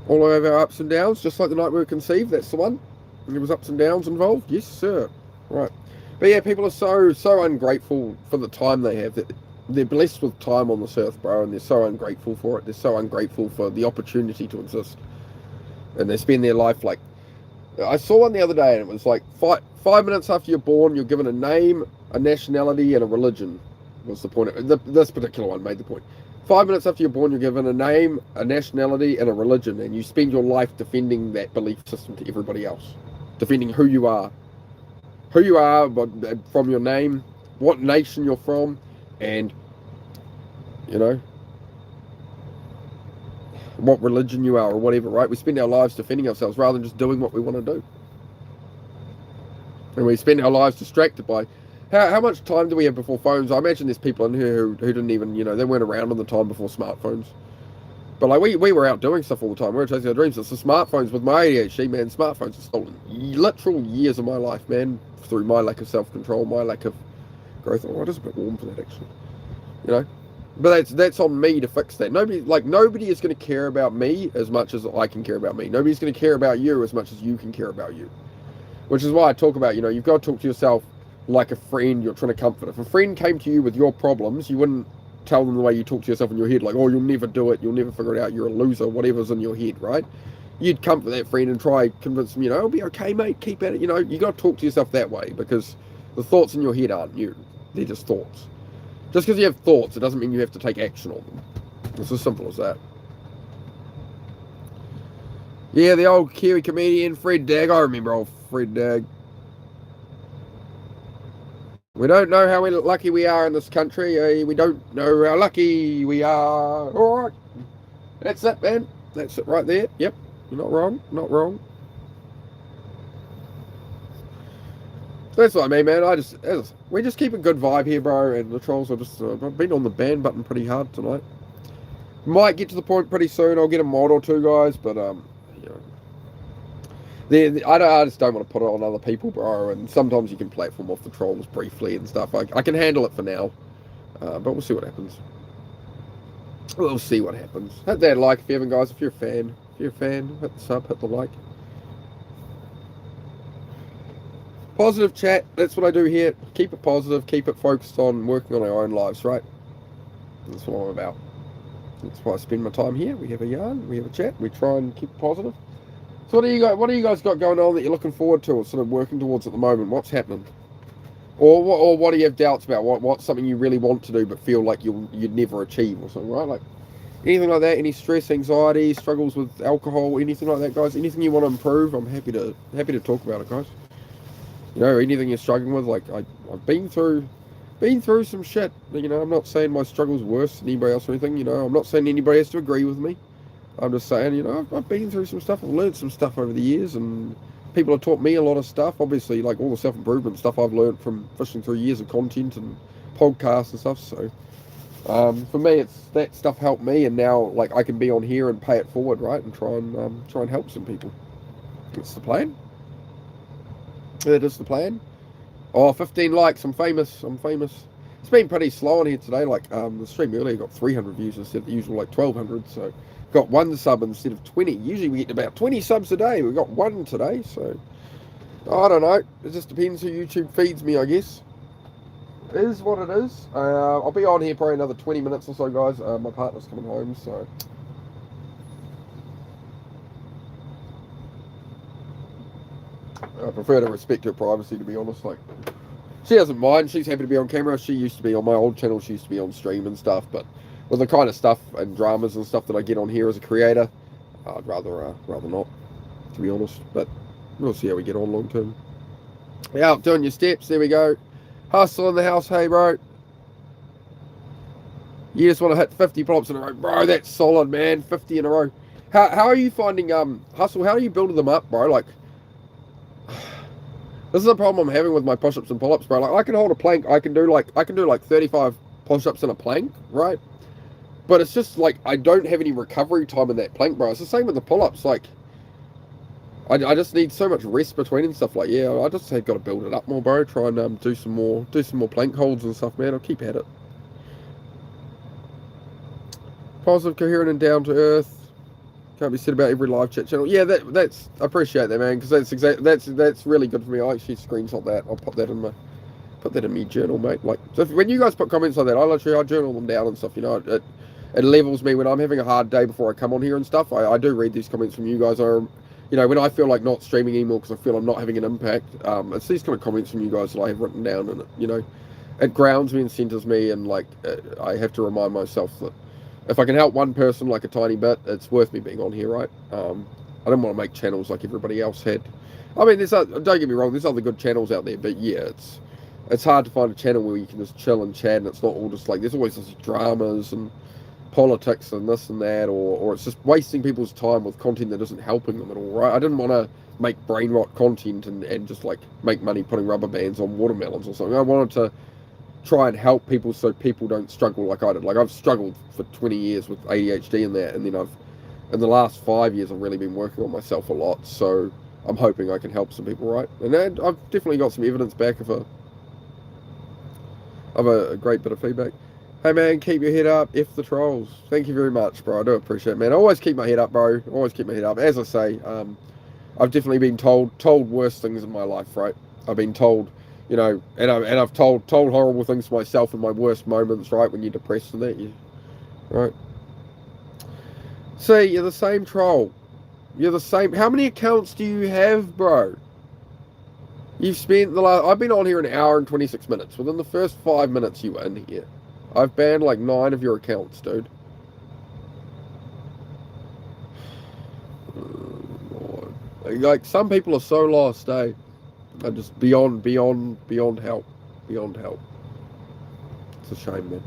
All of our ups and downs, just like the night we were conceived, that's the one. And there was ups and downs involved. Yes, sir. Right. But yeah, people are so ungrateful for the time they have. That they're blessed with time on this earth, bro, and they're so ungrateful for it. They're so ungrateful for the opportunity to exist. And they spend their life like I saw one the other day, and it was like 5 minutes after you're born, you're given a name, a nationality, and a religion. Was the point? This particular one made the point. 5 minutes after you're born, you're given a name, a nationality, and a religion, and you spend your life defending that belief system to everybody else, defending who you are from your name, what nation you're from, and what religion you are or whatever, right? We spend our lives defending ourselves rather than just doing what we want to do. And we spend our lives distracted by how much time do we have before phones? I imagine there's people in here who didn't even, they weren't around on the time before smartphones. But like we were out doing stuff all the time. We were chasing our dreams. It's the smartphones with my ADHD, man. Smartphones have stolen literal years of my life, man, through my lack of self-control, my lack of growth. Oh, it is a bit warm for that, actually. But that's on me to fix that. Nobody is going to care about me as much as I can care about me. Nobody's going to care about you as much as you can care about you. Which is why I talk about, you've got to talk to yourself like a friend you're trying to comfort. If a friend came to you with your problems, you wouldn't tell them the way you talk to yourself in your head, like, oh, you'll never do it, you'll never figure it out, you're a loser, whatever's in your head, right? You'd comfort that friend and try convince them, it'll be okay, mate, keep at it. You got to talk to yourself that way, because the thoughts in your head aren't you. They're just thoughts. Just because you have thoughts, it doesn't mean you have to take action on them. It's as simple as that. Yeah, the old Kiwi comedian Fred Dagg. I remember old Fred Dagg. We don't know how lucky we are in this country. We don't know how lucky we are. All right. That's it, man. That's it right there. Yep. You're not wrong. Not wrong. That's what I mean, man. We just keep a good vibe here, bro. And the trolls are just. I've been on the ban button pretty hard tonight. Might get to the point pretty soon. I'll get a mod or two, guys. But I just don't want to put it on other people, bro. And sometimes you can platform off the trolls briefly and stuff. I can handle it for now, but we'll see what happens. We'll see what happens. Hit that like if you haven't, guys. If you're a fan, hit the sub, hit the like. Positive chat, that's what I do here. Keep it positive, keep it focused on working on our own lives, right? That's what I'm about. That's why I spend my time here. We have a yarn, we have a chat, we try and keep it positive. So what do you guys got going on that you're looking forward to or sort of working towards at the moment? What's happening? Or what do you have doubts about? What's something you really want to do but feel like you'd never achieve or something, right? Like anything like that, any stress, anxiety, struggles with alcohol, anything like that, guys? Anything you want to improve, I'm happy to talk about it, guys. Anything you're struggling with, like I've been through some shit. I'm not saying my struggle's worse than anybody else or anything. I'm not saying anybody has to agree with me. I'm just saying, I've been through some stuff. I've learned some stuff over the years, and people have taught me a lot of stuff. Obviously, like all the self-improvement stuff I've learned from fishing through years of content and podcasts and stuff. So, for me, it's that stuff helped me, and now like I can be on here and pay it forward, right, and try and help some people. That's the plan. That is the plan. Oh, 15 likes. I'm famous. It's been pretty slow on here today. Like the stream earlier got 300 views instead of the usual like 1,200. So got one sub instead of 20. Usually we get about 20 subs a day. We got one today. So I don't know. It just depends who YouTube feeds me, I guess. It is what it is. I'll be on here probably another 20 minutes or so, guys. My partner's coming home, so. I prefer to respect her privacy, to be honest. Like, she doesn't mind. She's happy to be on camera. She used to be on my old channel. She used to be on stream and stuff. But with the kind of stuff and dramas and stuff that I get on here as a creator, I'd rather not, to be honest. But we'll see how we get on long term. Yeah, doing your steps. There we go. Hustle in the house. Hey, bro. You just want to hit 50 pull-ups in a row. Bro, that's solid, man. 50 in a row. How are you finding Hustle? How are you building them up, bro? Like, this is a problem I'm having with my push-ups and pull-ups, bro. Like, I can hold a plank. I can do like 35 push-ups in a plank, right? But it's just like I don't have any recovery time in that plank, bro. It's the same with the pull-ups. Like, I just need so much rest between and stuff. Like, yeah, I just have got to build it up more, bro. Try and do some more plank holds and stuff, man. I'll keep at it. Positive, coherent, and down to earth. Can't be said about every live chat channel. Yeah, that's I appreciate that, man, because that's really good for me. I actually screenshot that. I'll put that in my journal, mate. Like, so when you guys put comments like that, I journal them down and stuff. It levels me when I'm having a hard day before I come on here and stuff. I do read these comments from you guys. you know, when I feel like not streaming anymore because I feel I'm not having an impact, it's these kind of comments from you guys that I have written down, and you know, it grounds me and centers me, and like I have to remind myself that if I can help one person like a tiny bit, it's worth me being on here, right? I don't want to make channels like everybody else had. I mean, don't get me wrong, there's other good channels out there, but yeah, it's hard to find a channel where you can just chill and chat, and it's not all just like there's always these dramas and politics and this and that, or it's just wasting people's time with content that isn't helping them at all, right? I didn't want to make brain rot content and just like make money putting rubber bands on watermelons or something. I wanted to try and help people so people don't struggle like I did. Like I've struggled for 20 years with ADHD and that, and then in the last 5 years, I've really been working on myself a lot, so I'm hoping I can help some people, right? And I've definitely got some evidence back of a great bit of feedback. Hey man, keep your head up, F the trolls. Thank you very much, bro. I do appreciate it, man. I always keep my head up, bro. Always keep my head up. As I say, I've definitely been told worse things in my life, right? I've been told, you know, and I've told horrible things to myself in my worst moments, right? When you're depressed and that, right? See, you're the same troll. You're the same. How many accounts do you have, bro? You've spent I've been on here an hour and 26 minutes. Within the first 5 minutes you were in here, I've banned like 9 of your accounts, dude. Like some people are so lost, eh? Are just beyond help. Beyond help. It's a shame, man.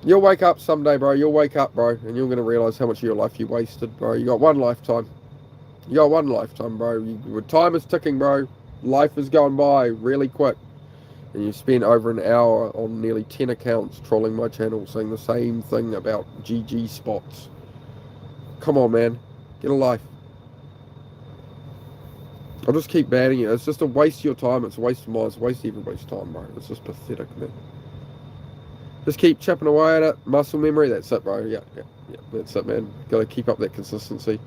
You'll wake up someday, bro. You'll wake up, bro, and you're going to realise how much of your life you wasted, bro. You got one lifetime. You got one lifetime, bro. Time is ticking, bro. Life is going by really quick. And you spent over an hour on nearly 10 accounts trolling my channel, saying the same thing about GG spots. Come on, man. Get a life. I'll just keep banning you. It's just a waste of your time. It's a waste of mine. It's a waste of everybody's time, bro. It's just pathetic, man. Just keep chipping away at it. Muscle memory, that's it, bro. Yeah, that's it, man. Gotta keep up that consistency.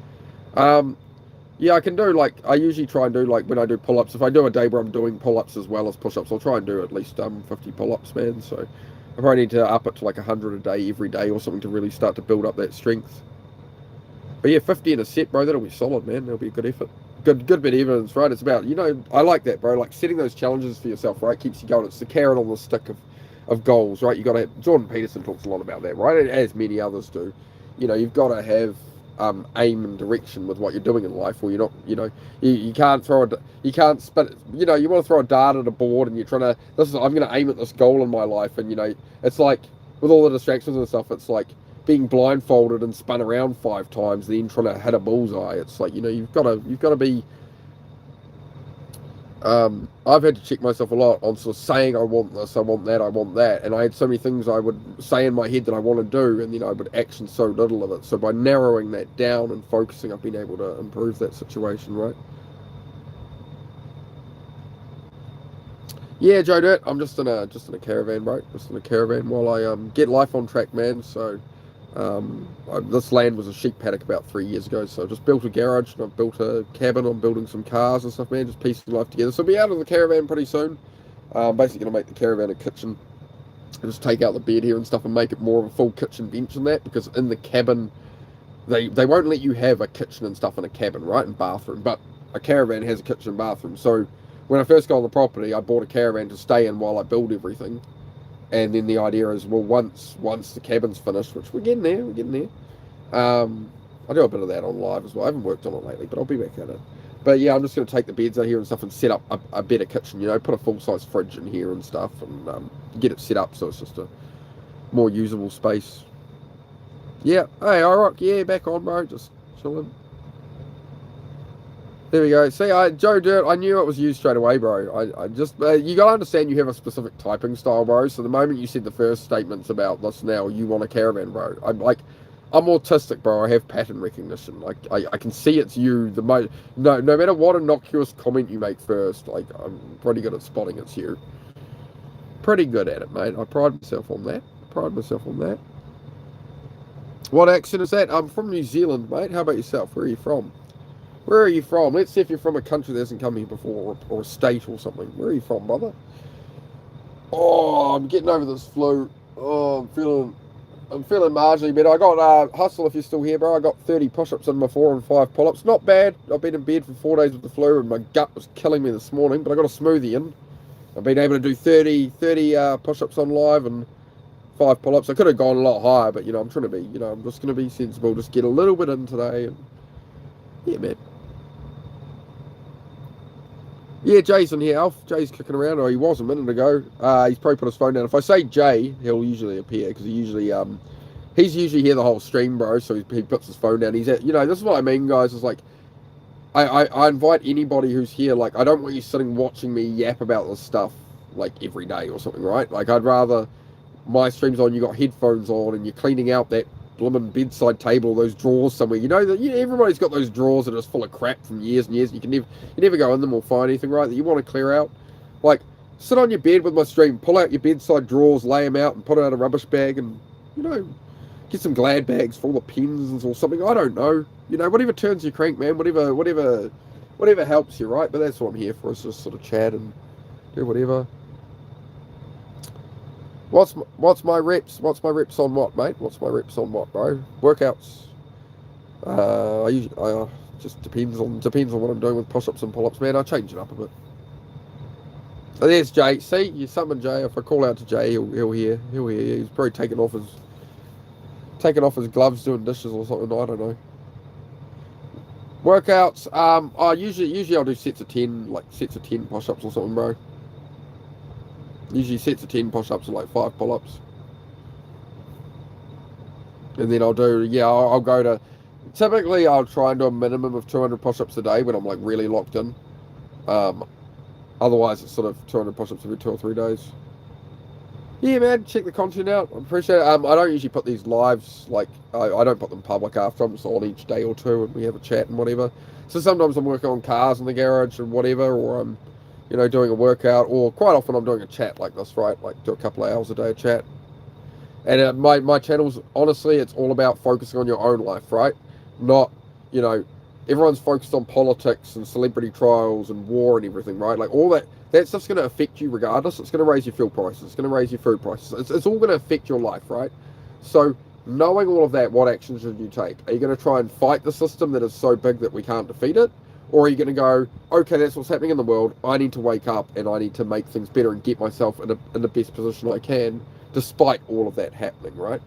Yeah, I can do, like, I usually try and do, like, when I do pull-ups, if I do a day where I'm doing pull-ups as well as push-ups, I'll try and do at least 50 pull-ups, man. So I probably need to up it to, like, 100 a day every day or something to really start to build up that strength. But yeah, 50 in a set, bro, that'll be solid, man. That'll be a good effort. Good bit of evidence, right? It's about, you know, I like that, bro. Like, setting those challenges for yourself, right, keeps you going. It's the carrot on the stick of goals, right? You got to have, Jordan Peterson talks a lot about that, right? As many others do. You know, you've got to have aim and direction with what you're doing in life, or you're not, you know, you can't spit, you know, you want to throw a dart at a board and you're trying to, I'm going to aim at this goal in my life, and you know, it's like with all the distractions and stuff, it's like being blindfolded and spun around 5 times, then trying to hit a bullseye. It's like, you know, you've got to be. I've had to check myself a lot on sort of saying I want this, I want that, and I had so many things I would say in my head that I want to do, and then I would action so little of it. So by narrowing that down and focusing, I've been able to improve that situation, right? Yeah, Joe Dirt, I'm just in a caravan, bro. Just in a caravan while I get life on track, man. So this land was a sheep paddock about 3 years ago, so I just built a garage and I've built a cabin. I'm building some cars and stuff, man, just piecing life together. So I'll be out of the caravan pretty soon. Basically going to make the caravan a kitchen and just take out the bed here and stuff and make it more of a full kitchen bench and that, because in the cabin they won't let you have a kitchen and stuff in a cabin, right, and bathroom, but a caravan has a kitchen and bathroom. So when I first got on the property, I bought a caravan to stay in while I build everything. And then the idea is, well, once the cabin's finished, which we're getting there, I'll do a bit of that on live as well. I haven't worked on it lately, but I'll be back at it. But yeah, I'm just going to take the beds out here and stuff and set up a better kitchen, you know, put a full-size fridge in here and stuff, and get it set up so it's just a more usable space. Yeah, hey, iRock, yeah, back on, bro, just chilling. There we go. See, Joe Dirt, I knew it was you straight away, bro. I just, you got to understand you have a specific typing style, bro. So the moment you said the first statements about this now, you want a caravan, bro. I'm autistic, bro. I have pattern recognition. Like, I can see it's you. No matter what innocuous comment you make first, like, I'm pretty good at spotting it's you. Pretty good at it, mate. I pride myself on that. What accent is that? I'm from New Zealand, mate. How about yourself? Where are you from? Let's see if you're from a country that hasn't come here before, or a state or something. Where are you from, brother? Oh, I'm getting over this flu. Oh, I'm feeling marginally better. I got hustle if you're still here, bro. I got 30 push-ups in my 4 and 5 pull-ups. Not bad. I've been in bed for 4 days with the flu, and my gut was killing me this morning. But I got a smoothie in. I've been able to do 30 push-ups on live and 5 pull-ups. I could have gone a lot higher, but I'm trying to be. I'm just going to be sensible. Just get a little bit in today, and yeah, man. Yeah, Jay's in here, Alf. Jay's kicking around, or he was a minute ago. He's probably put his phone down. If I say Jay, he'll usually appear, because he's usually here the whole stream, bro, so he puts his phone down. He's at, this is what I mean, guys, is like, I invite anybody who's here, like, I don't want you sitting watching me yap about this stuff, like, every day or something, right? Like, I'd rather my stream's on, you got headphones on, and you're cleaning out that blooming bedside table, those drawers somewhere. Everybody's got those drawers that are just full of crap from years and years. You never go in them or find anything, right, that you want to clear out. Like, sit on your bed with my stream, pull out your bedside drawers, lay them out, and put it in a rubbish bag, and get some Glad bags full of pens or something. I don't know. Whatever turns your crank, man. Whatever helps you, right? But that's what I'm here for. Is just sort of chat and do whatever. What's my reps? What's my reps on what, mate? What's my reps on what, bro? Workouts. I just depends on what I'm doing with push-ups and pull-ups, man. I change it up a bit. So there's Jay. See, you summon Jay. If I call out to Jay, he'll hear. He'll hear. He's probably taking off his gloves doing dishes or something. I don't know. Workouts. Usually I'll do sets of 10 push-ups or something, bro. Usually sets of 10 push-ups and like 5 pull-ups. And then I'll go to, typically I'll try and do a minimum of 200 push-ups a day when I'm like really locked in. Otherwise it's sort of 200 push-ups every 2 or 3 days. Yeah, man, check the content out. I appreciate it. I don't usually put these lives, like, I don't put them public after. I'm just on each day or two and we have a chat and whatever. So sometimes I'm working on cars in the garage and whatever, or I'm doing a workout, or quite often I'm doing a chat like this, right? Like, do a couple of hours a day of chat. And my channel's, honestly, it's all about focusing on your own life, right? Not, everyone's focused on politics and celebrity trials and war and everything, right? Like, all that stuff's going to affect you regardless. It's going to raise your fuel prices. It's going to raise your food prices. It's all going to affect your life, right? So, knowing all of that, what actions should you take? Are you going to try and fight the system that is so big that we can't defeat it? Or are you going to go, okay, that's what's happening in the world. I need to wake up and I need to make things better and get myself in the best position I can, despite all of that happening, right?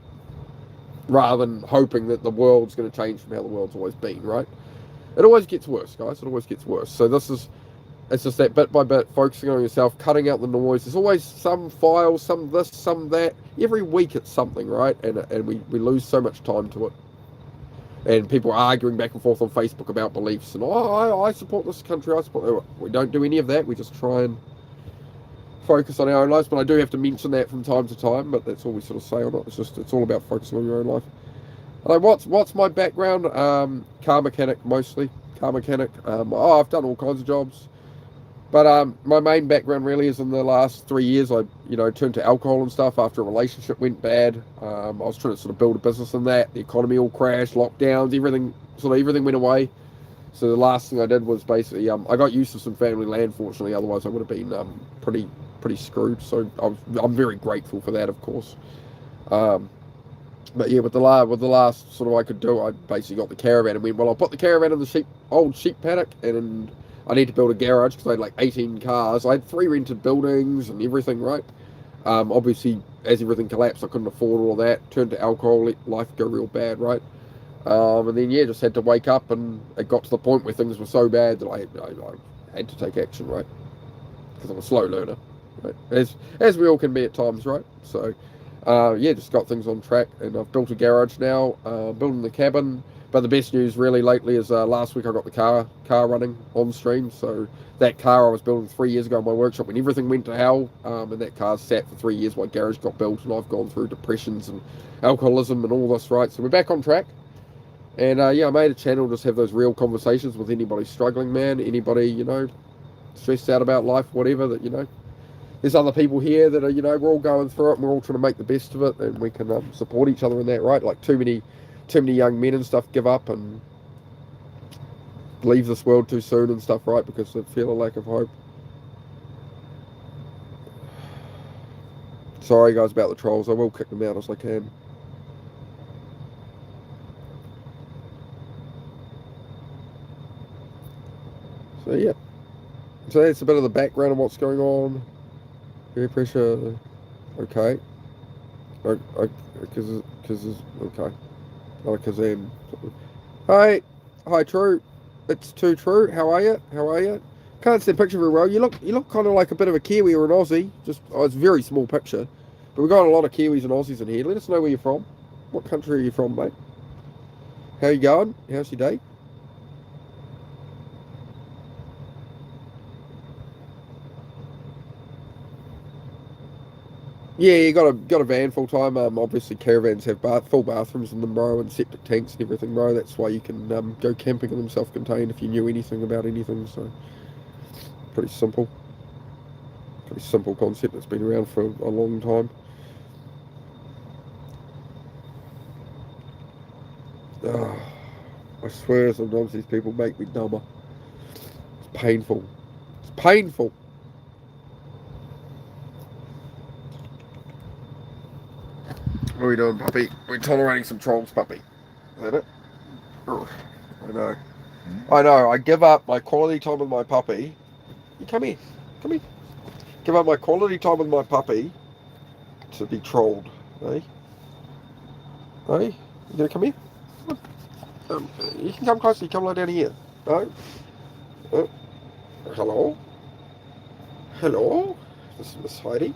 Rather than hoping that the world's going to change from how the world's always been, right? It always gets worse, guys. It always gets worse. So it's just that bit by bit, focusing on yourself, cutting out the noise. There's always some file, some this, some that. Every week it's something, right? And we lose so much time to it. And people are arguing back and forth on Facebook about beliefs. And, I support this country, I support that. We don't do any of that. We just try and focus on our own lives. But I do have to mention that from time to time. But that's all we sort of say on it. It's all about focusing on your own life. Like, what's my background? Car mechanic, mostly. Car mechanic. I've done all kinds of jobs. But my main background really is in the last 3 years. I turned to alcohol and stuff after a relationship went bad. I was trying to sort of build a business in that. The economy all crashed, lockdowns, everything went away. So the last thing I did was basically I got used to some family land, fortunately. Otherwise I would have been pretty screwed. So I'm very grateful for that, of course. But yeah, with the last sort of I could do, I basically got the caravan and went, well, I'll put the caravan in the old sheep paddock, and I need to build a garage because I had like 18 cars. I had 3 rented buildings and everything, right? Obviously, as everything collapsed, I couldn't afford all of that. Turned to alcohol, let life go real bad, right? And then, just had to wake up, and it got to the point where things were so bad that I had to take action, right? Because I'm a slow learner, right? As we all can be at times, right? So, just got things on track, and I've built a garage now, building the cabin. But the best news really lately is last week I got the car running on stream. So that car I was building 3 years ago in my workshop when everything went to hell, and that car sat for 3 years while garage got built, and I've gone through depressions and alcoholism and all this, right? So we're back on track. And I made a channel, just have those real conversations with anybody struggling, man, anybody, stressed out about life, whatever, that, there's other people here that are, we're all going through it, and we're all trying to make the best of it, and we can support each other in that, right? Like too many young men and stuff give up and leave this world too soon and stuff, right? Because they feel a lack of hope. Sorry, guys, about the trolls. I will kick them out as I can. So yeah. So that's a bit of the background of what's going on. Air pressure, okay. Because okay. Not a Kazam. Hi, True. It's too True. How are you? How are you? Can't see the picture very well. You look kind of like a bit of a Kiwi or an Aussie. Just it's a very small picture, but we've got a lot of Kiwis and Aussies in here. Let us know where you're from. What country are you from, mate? How you going? How's your day? Yeah, you got a van full time. Obviously caravans have full bathrooms in them, bro, and septic tanks and everything, bro. That's why you can go camping in them self-contained if you knew anything about anything. So pretty simple. Pretty simple concept that's been around for a long time. Oh, I swear sometimes these people make me dumber. It's painful. It's painful. What are we doing, puppy? We're tolerating some trolls, puppy. Is that it? Ugh, I know. I know. I give up my quality time with my puppy. You come here. Come here. Give up my quality time with my puppy to be trolled. Hey? Hey? You gonna come here? You can come closer. You come lie down here. No? Hello? Hello? This is Miss Heidi.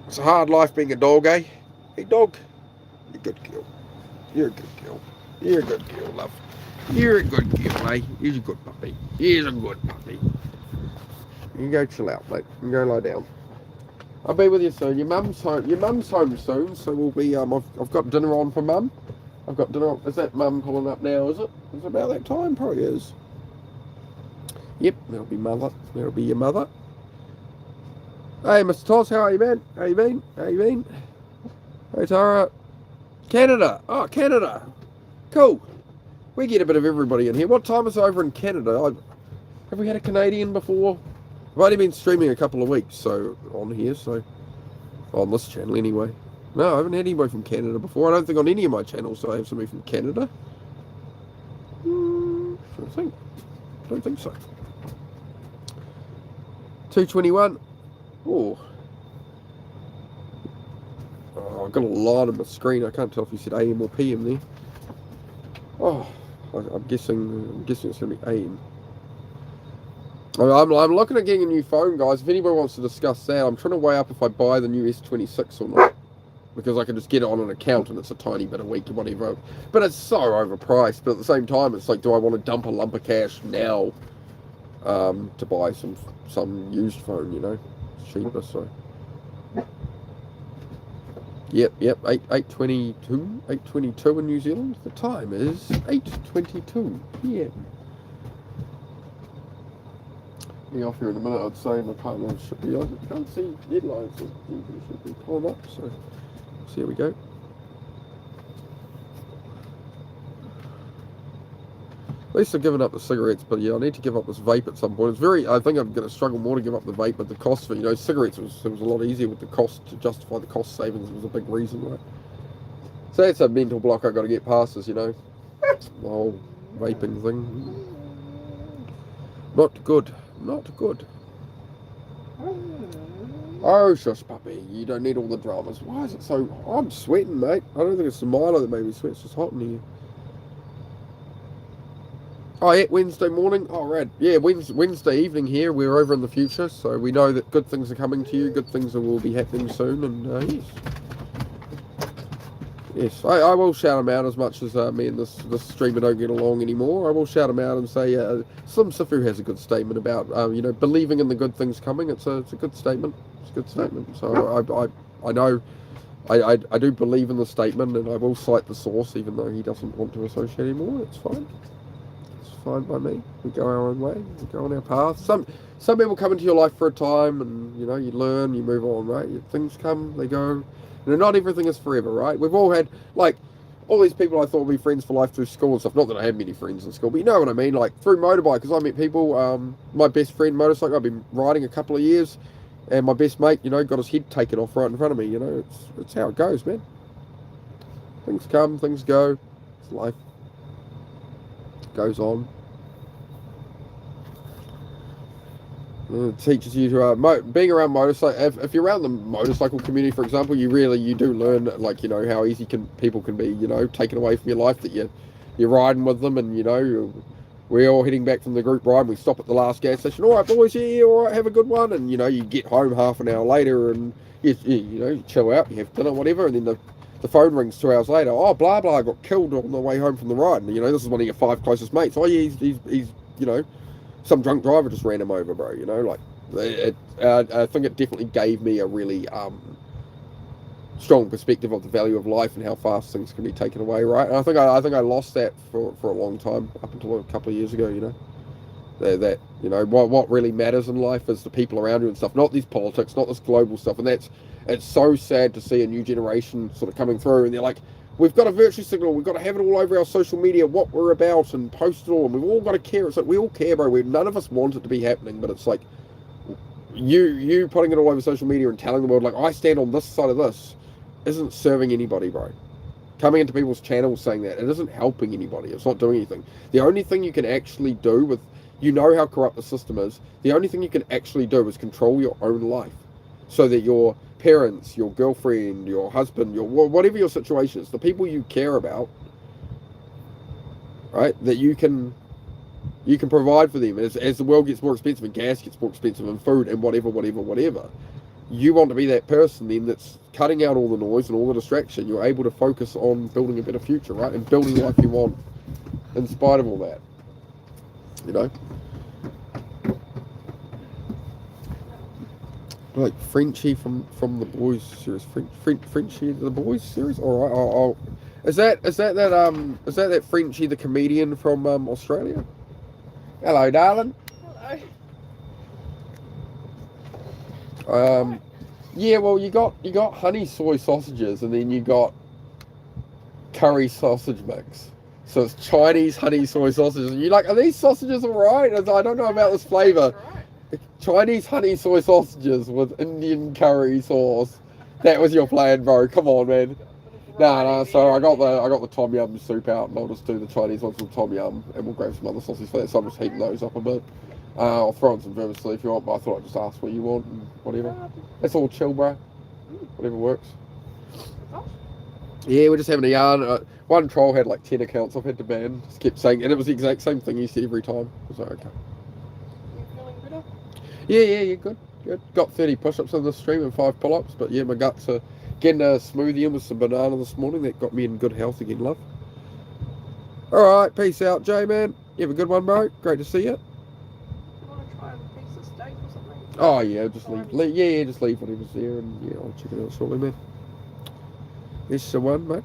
It's a hard life being a dog, eh? Hey, dog. You're a good girl. You're a good girl. You're a good girl, love. You're a good girl, eh? He's a good puppy. He's a good puppy. You can go chill out, mate. You can go lie down. I'll be with you soon. Your mum's home. Your mum's home soon, so we'll be. I've got dinner on for mum. I've got dinner on. Is that mum pulling up now? Is it? Is it about that time? Probably is. Yep, that'll be mother. That'll be your mother. Hey, Mr. Toss, how are you, man? How you been? How you been? Hey, Tara. Canada. Oh, Canada. Cool. We get a bit of everybody in here. What time is it over in Canada? Have we had a Canadian before? I've only been streaming a couple of weeks, so on here, so on this channel anyway. No, I haven't had anybody from Canada before. I don't think on any of my channels I have somebody from Canada. I don't think so. 221. Oh, I've got a lot on my screen. I can't tell if you said AM or PM there. Oh, I'm guessing it's going to be AM. I'm looking at getting a new phone, guys. If anybody wants to discuss that, I'm trying to weigh up if I buy the new S26 or not. Because I can just get it on an account and it's a tiny bit a week or whatever. But it's so overpriced. But at the same time, it's like, do I want to dump a lump of cash now to buy some used phone, you know? It's cheaper, so. Yep, 8:22 in New Zealand. The time is 8:22 p.m. Be off here in a minute, I'd say. My partner should be on. I can't see headlines, so he should be pulling up, so here we go. At least I've given up the cigarettes, but yeah, I need to give up this vape at some point. I think I'm going to struggle more to give up the vape, but the cost for, cigarettes it was a lot easier with the cost, to justify the cost savings was a big reason, right? So that's a mental block I've got to get past is, the whole vaping thing. Not good. Oh, shush, puppy. You don't need all the dramas. Why is it so... I'm sweating, mate. I don't think it's the Milo that made me sweat. It's just hot in here. Oh, yeah, Wednesday morning. Oh, rad. Yeah, Wednesday evening here. We're over in the future, so we know that good things are coming to you. Good things will be happening soon, and yes. Yes, I will shout them out as much as me and this streamer don't get along anymore. I will shout them out and say Slim Sifu has a good statement about believing in the good things coming. It's a good statement. It's a good statement. So I know I do believe in the statement, and I will cite the source even though he doesn't want to associate anymore. It's fine. It's fine by me. We go our own way. We go on our path. Some people come into your life for a time, and you learn, you move on, right? Things come, they go. Not everything is forever, right? We've all had, all these people I thought would be friends for life through school and stuff. Not that I had many friends in school, but you know what I mean? Like, through motorbike, because I met people, my best friend, motorcycle, I've been riding a couple of years, and my best mate, got his head taken off right in front of me, It's how it goes, man. Things come, things go. Life goes on. It teaches you to being around motorcycle. If you're around the motorcycle community, for example, you do learn, like, how easy people can be, taken away from your life, that you're riding with them, and we're all heading back from the group ride, and we stop at the last gas station. All right, boys, yeah, all right, have a good one. And you get home half an hour later, and you chill out, you have dinner, whatever, and then the phone rings 2 hours later. Oh, blah blah, got killed on the way home from the ride. And this is one of your 5 closest mates. Oh yeah, he's some drunk driver just ran him over, bro. I think it definitely gave me a really strong perspective of the value of life and how fast things can be taken away, right? And I think I lost that for a long time, up until a couple of years ago. What really matters in life is the people around you and stuff, not these politics, not this global stuff. And it's so sad to see a new generation sort of coming through, and they're like, we've got a virtue signal, we've got to have it all over our social media, what we're about, and post it all, and we've all got to care. It's like, we all care, bro. None of us want it to be happening, but it's like, you putting it all over social media and telling the world, like, I stand on this side of this, isn't serving anybody, bro. Coming into people's channels saying that, it isn't helping anybody. It's not doing anything. The only thing you can actually do with, how corrupt the system is, the only thing you can actually do is control your own life, so that your parents, your girlfriend, your husband, whatever your situation is, the people you care about, right, that you can provide for them as the world gets more expensive and gas gets more expensive and food and whatever. You want to be that person then that's cutting out all the noise and all the distraction. You're able to focus on building a better future, right, and building the life you want in spite of all that. Like Frenchie from the Boys series, Frenchie the Boys series. All right, is that Frenchie the comedian from Australia? Hello, darling. Hello. Yeah, well, you got honey soy sausages, and then you got curry sausage mix. So it's Chinese honey soy sausages. And you're like, are these sausages alright? I don't know about this flavour. Chinese honey soy sausages with Indian curry sauce. That was your plan, bro. Come on, man. No. So I got the tom yum soup out, and I'll just do the Chinese ones with tom yum, and we'll grab some other sausages for that. So I'm just heating those up a bit. I'll throw in some vermicelli if you want, but I thought I'd just ask what you want and whatever. It's all chill, bro. Whatever works. Yeah, we're just having a yarn. One troll had like 10 accounts I've had to ban. Just kept saying, and it was the exact same thing he said every time. I was like, okay. You feeling better? Yeah, good. Got 30 push-ups in the stream and 5 pull-ups, but yeah, my guts are getting a smoothie in with some banana this morning. That got me in good health again, love. Alright, peace out, Jay, man. You have a good one, bro. Great to see you. You want to try a piece of steak or something? Oh, yeah, just leave. Just leave whatever's there, and yeah, I'll check it out shortly, man. This is the one, mate.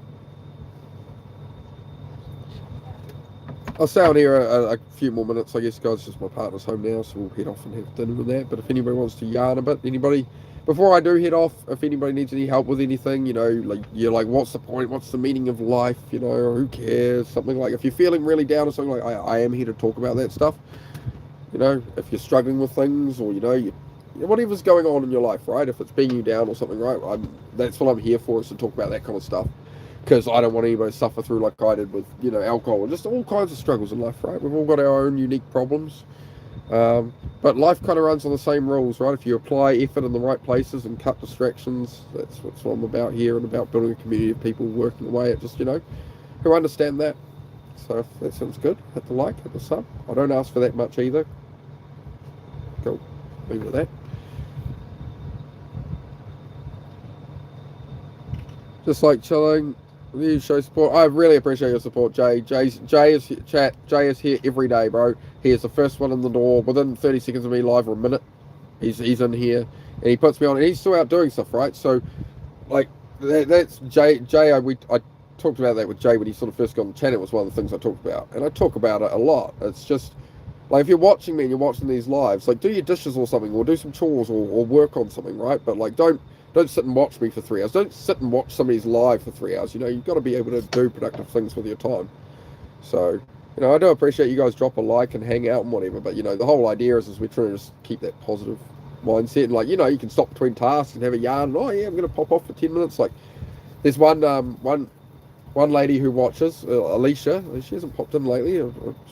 I'll stay on here a few more minutes, I guess, guys. Just my partner's home now, so we'll head off and have dinner with that. But if anybody wants to yarn a bit, before I do head off, if anybody needs any help with anything, like what's the point? What's the meaning of life? Who cares? Something like, if you're feeling really down or something, like I am here to talk about that stuff. If you're struggling with things, or whatever's going on in your life, right? If it's bringing you down or something, right? That's what I'm here for, is to talk about that kind of stuff. Because I don't want anybody to suffer through like I did with, alcohol and just all kinds of struggles in life, right? We've all got our own unique problems. But life kind of runs on the same rules, right? If you apply effort in the right places and cut distractions, that's what I'm about here, and about building a community of people working away at just, who understand that. So if that sounds good, hit the like, hit the sub. I don't ask for that much either. Cool. Leave it at that. Just like chilling. You show support. I really appreciate your support, Jay. Jay is here every day, bro. He is the first one in the door within 30 seconds of me live, or a minute. He's in here, and he puts me on, and he's still out doing stuff, right? So, like, that's Jay. I talked about that with Jay when he sort of first got on the channel. It was one of the things I talked about, and I talk about it a lot. It's just like, if you're watching me and you're watching these lives, like, do your dishes or something, or do some chores, or work on something, right? But like, don't sit and watch me for 3 hours. Don't sit and watch somebody's live for 3 hours. You've got to be able to do productive things with your time. So, I do appreciate you guys drop a like and hang out and whatever. But, the whole idea is we're trying to just keep that positive mindset. And, like, you can stop between tasks and have a yarn. And, oh, yeah, I'm going to pop off for 10 minutes. Like, there's one one lady who watches, Alicia, she hasn't popped in lately.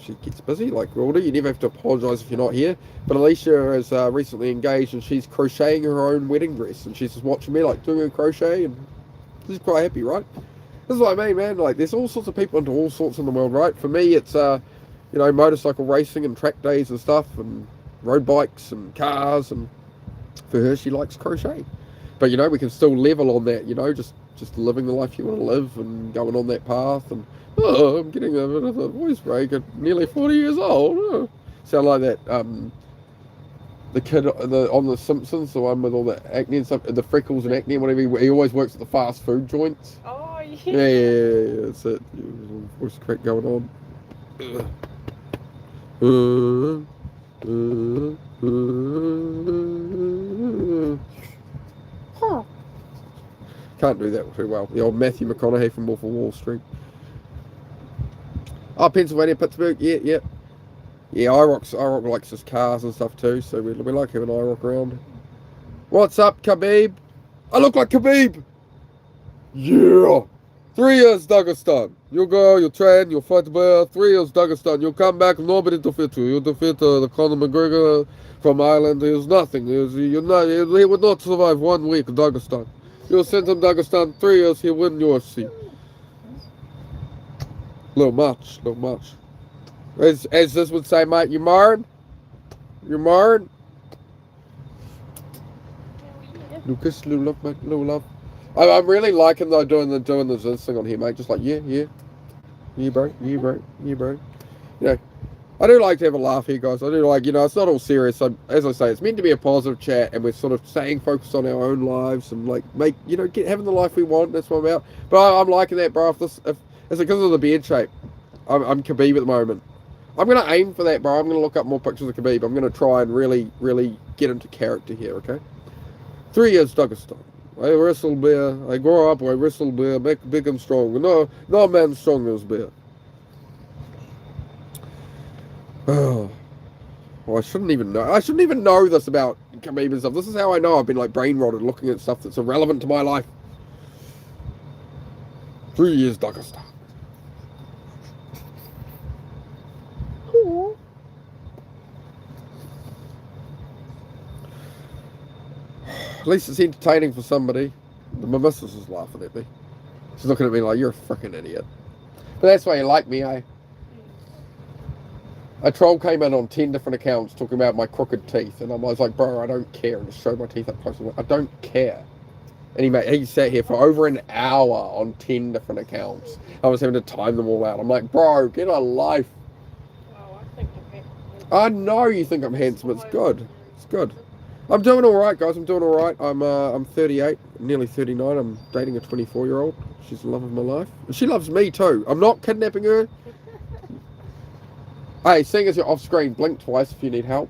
She gets busy like Wilder. You never have to apologise if you're not here. But Alicia is recently engaged and she's crocheting her own wedding dress. And she's just watching me like doing a crochet and she's quite happy, right? This is what I mean, man. Like there's all sorts of people into all sorts in the world, right? For me, it's, you know, motorcycle racing and track days and stuff and road bikes and cars. And for her, she likes crochet. But, you know, we can still level on that, you know, just living the life you want to live and going on that path. And I'm getting a bit of a voice break at nearly 40 years old. Oh. Sound like that the kid on The Simpsons, the one with all the acne and stuff, the freckles and acne and whatever. He always works at the fast food joints. Oh, yeah. Yeah, that's it. Voice crack going on. Can't do that too well. The old Matthew McConaughey from Wolf of Wall Street. Oh, Pennsylvania, Pittsburgh. Yeah. Yeah, IROC likes his cars and stuff too, so we like having IROC around. What's up, Khabib? I look like Khabib! Yeah! 3 years, Dagestan. You'll go, you'll train, you'll fight the bear. 3 years, Dagestan. You'll come back, nobody defeat you. You'll defeat the Conor McGregor from Ireland. He was nothing. He would not survive 1 week in Dagestan. You'll send him Dagestan 3 years, he'll win UFC. Little much. As this would say, mate, you marred? You marred? Lucas, little love, mate, little love. I'm really liking though doing the this thing on here, mate. Just like yeah, bro. You know, I do like to have a laugh here, guys. I do like, you know, it's not all serious. As I say, it's meant to be a positive chat, and we're sort of staying focused on our own lives and like having the life we want. That's what I'm about. But I'm liking that, bro. If it's because of the beard shape, I'm Khabib at the moment. I'm gonna aim for that, bro. I'm gonna look up more pictures of Khabib. I'm gonna try and really get into character here. Okay. 3 years, Dagestan. I wrestle bear. I grow up. I wrestle bear. Make big and strong. No man strong as bear. Oh, well, I shouldn't even know. I shouldn't even know this about Khabib and stuff. This is how I know I've been like brain rotted looking at stuff that's irrelevant to my life. 3 years, Dagestan. At least it's entertaining for somebody. My missus is laughing at me. She's looking at me like, you're a freaking idiot. But that's why you like me, eh? A troll came in on 10 different accounts talking about my crooked teeth. And I was like, bro, I don't care. And just showed my teeth up close. I don't care. And he sat here for over an hour on 10 different accounts. I was having to time them all out. I'm like, bro, get a life. Oh, I think I'm handsome. I know you think I'm handsome. It's good. It's good. I'm doing all right, guys. I'm doing all right. I'm 38, nearly 39. I'm dating a 24-year-old. She's the love of my life. She loves me too. I'm not kidnapping her. Hey, seeing as you're off screen, blink twice if you need help.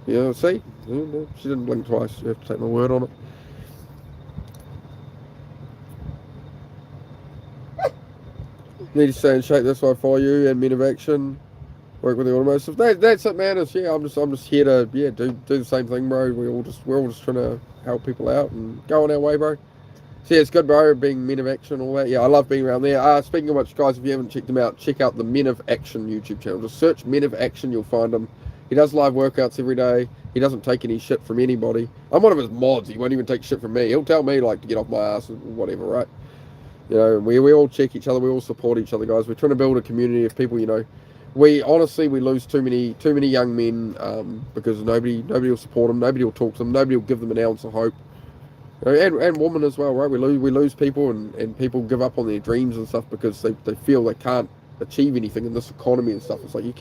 Yeah, see? She didn't blink twice. You have to take my word on it. Need to stay in shape. That's why I follow you and Men of Action. Work with the automotive. That's it, man. I'm just here to do the same thing, bro. We're all just trying to help people out and go on our way, bro. So yeah, it's good, bro. Being Men of Action and all that. Yeah, I love being around there. Speaking of which, guys, if you haven't checked him out, check out the Men of Action YouTube channel. Just search Men of Action, you'll find him. He does live workouts every day. He doesn't take any shit from anybody. I'm one of his mods. He won't even take shit from me. He'll tell me like to get off my ass or whatever, right? You know, we all check each other. We all support each other, guys. We're trying to build a community of people, you know. We lose too many young men because nobody will support them, nobody will talk to them, nobody will give them an ounce of hope. You know, and women as well, right? We lose people and people give up on their dreams and stuff because they feel they can't achieve anything in this economy and stuff. It's like you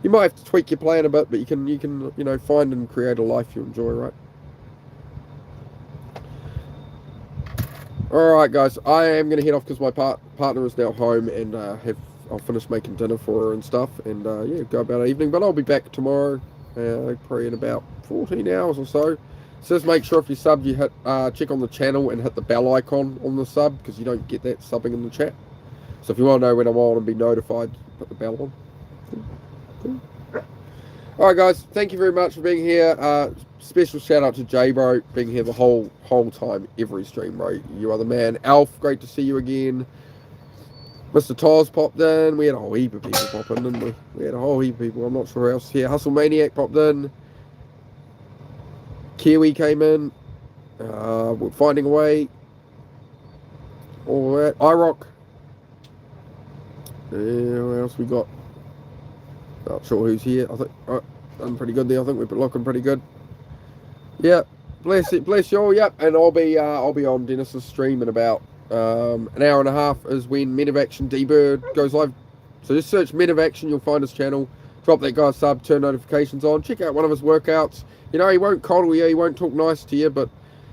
might have to tweak your plan a bit, but you can you know, find and create a life you enjoy, right? All right, guys, I am going to head off because my partner is now home and I'll finish making dinner for her and stuff, and yeah, go about our evening. But I'll be back tomorrow, probably in about 14 hours or so. So just make sure if you sub, you hit check on the channel and hit the bell icon on the sub because you don't get that subbing in the chat. So if you want to know when I'm on and be notified, put the bell on. Cool. All right, guys. Thank you very much for being here. Special shout out to J Bro being here the whole time, every stream, bro. You are the man. Alf, great to see you again. Mr. Toz popped in. We had a whole heap of people pop in, didn't we? We had a whole heap of people. I'm not sure who else here. Hustle Maniac popped in. Kiwi came in. We're finding a way. All that. iRock. What else we got? Not sure who's here. I think done pretty good there. I think we're looking pretty good. Yeah. Bless you all. Yep. And I'll be on Dennis's stream in about an hour and a half is when Men of Action D-Bird goes live. So just search Men of Action, you'll find his channel. Drop that guy a sub, turn notifications on, check out one of his workouts. You know, he won't coddle you, he won't talk nice to you,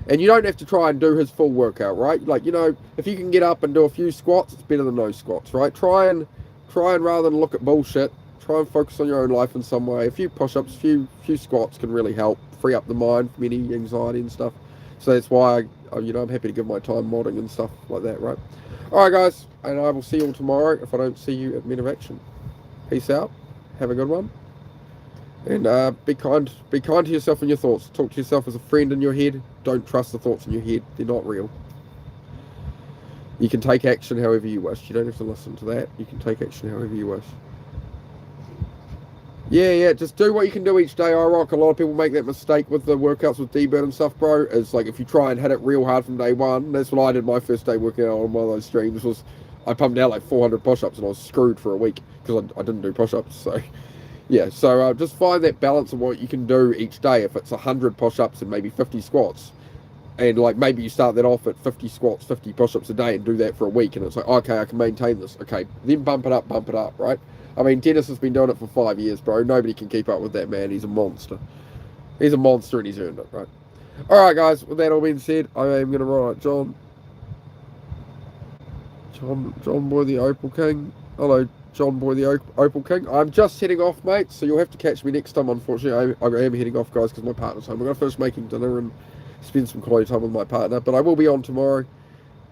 and you don't have to try and do his full workout, right? Like, you know, if you can get up and do a few squats, it's better than no squats, right? Try and rather than look at bullshit, try and focus on your own life in some way. A few push-ups, few squats can really help free up the mind from any anxiety and stuff. So that's why I'm happy to give my time modding and stuff like that, right? All right, guys, and I will see you all tomorrow if I don't see you at Men of Action. Peace out. Have a good one. And be kind to yourself and your thoughts. Talk to yourself as a friend in your head. Don't trust the thoughts in your head. They're not real. You can take action however you wish. You don't have to listen to that. You can take action however you wish. Yeah, just do what you can do each day. I rock. A lot of people make that mistake with the workouts with D-Bird and stuff, bro. It's like if you try and hit it real hard from day one, that's what I did my first day working out on one of those streams, was I pumped out like 400 push-ups and I was screwed for a week because I didn't do push-ups. So, yeah, so just find that balance of what you can do each day. If it's 100 push-ups and maybe 50 squats, and like maybe you start that off at 50 squats, 50 push-ups a day and do that for a week, and it's like, okay, I can maintain this. Okay, then bump it up, right? I mean, Dennis has been doing it for 5 years, bro. Nobody can keep up with that, man. He's a monster. He's a monster and he's earned it, right? All right, guys. With that all being said, I am going to write John Boy the Opal King. Hello, John Boy the Opal King. I'm just heading off, mate, so you'll have to catch me next time, unfortunately. I am heading off, guys, because my partner's home. We're going to finish making dinner and spend some quality time with my partner, but I will be on tomorrow.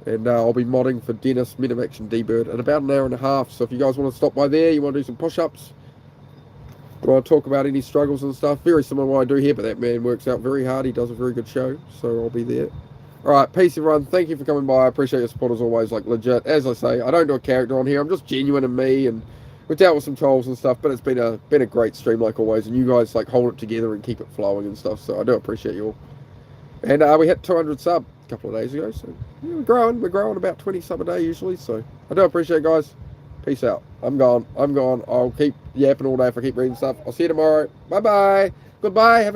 And I'll be modding for Dennis, Men of Action D-Bird, in about an hour and a half. So if you guys want to stop by there, you want to do some push-ups, you want to talk about any struggles and stuff, very similar to what I do here, but that man works out very hard. He does a very good show, so I'll be there. All right, peace, everyone. Thank you for coming by. I appreciate your support as always, like legit. As I say, I don't do a character on here. I'm just genuine in me, and we've dealt with some trolls and stuff, but it's been a great stream like always, and you guys like hold it together and keep it flowing and stuff, so I do appreciate you all. And we hit 200 sub a couple of days ago, so yeah, we're growing about 20 sub a day usually, so I do appreciate it, guys. Peace out. I'm gone. I'll keep yapping all day if I keep reading stuff. I'll see you tomorrow. Bye bye. Goodbye. Have a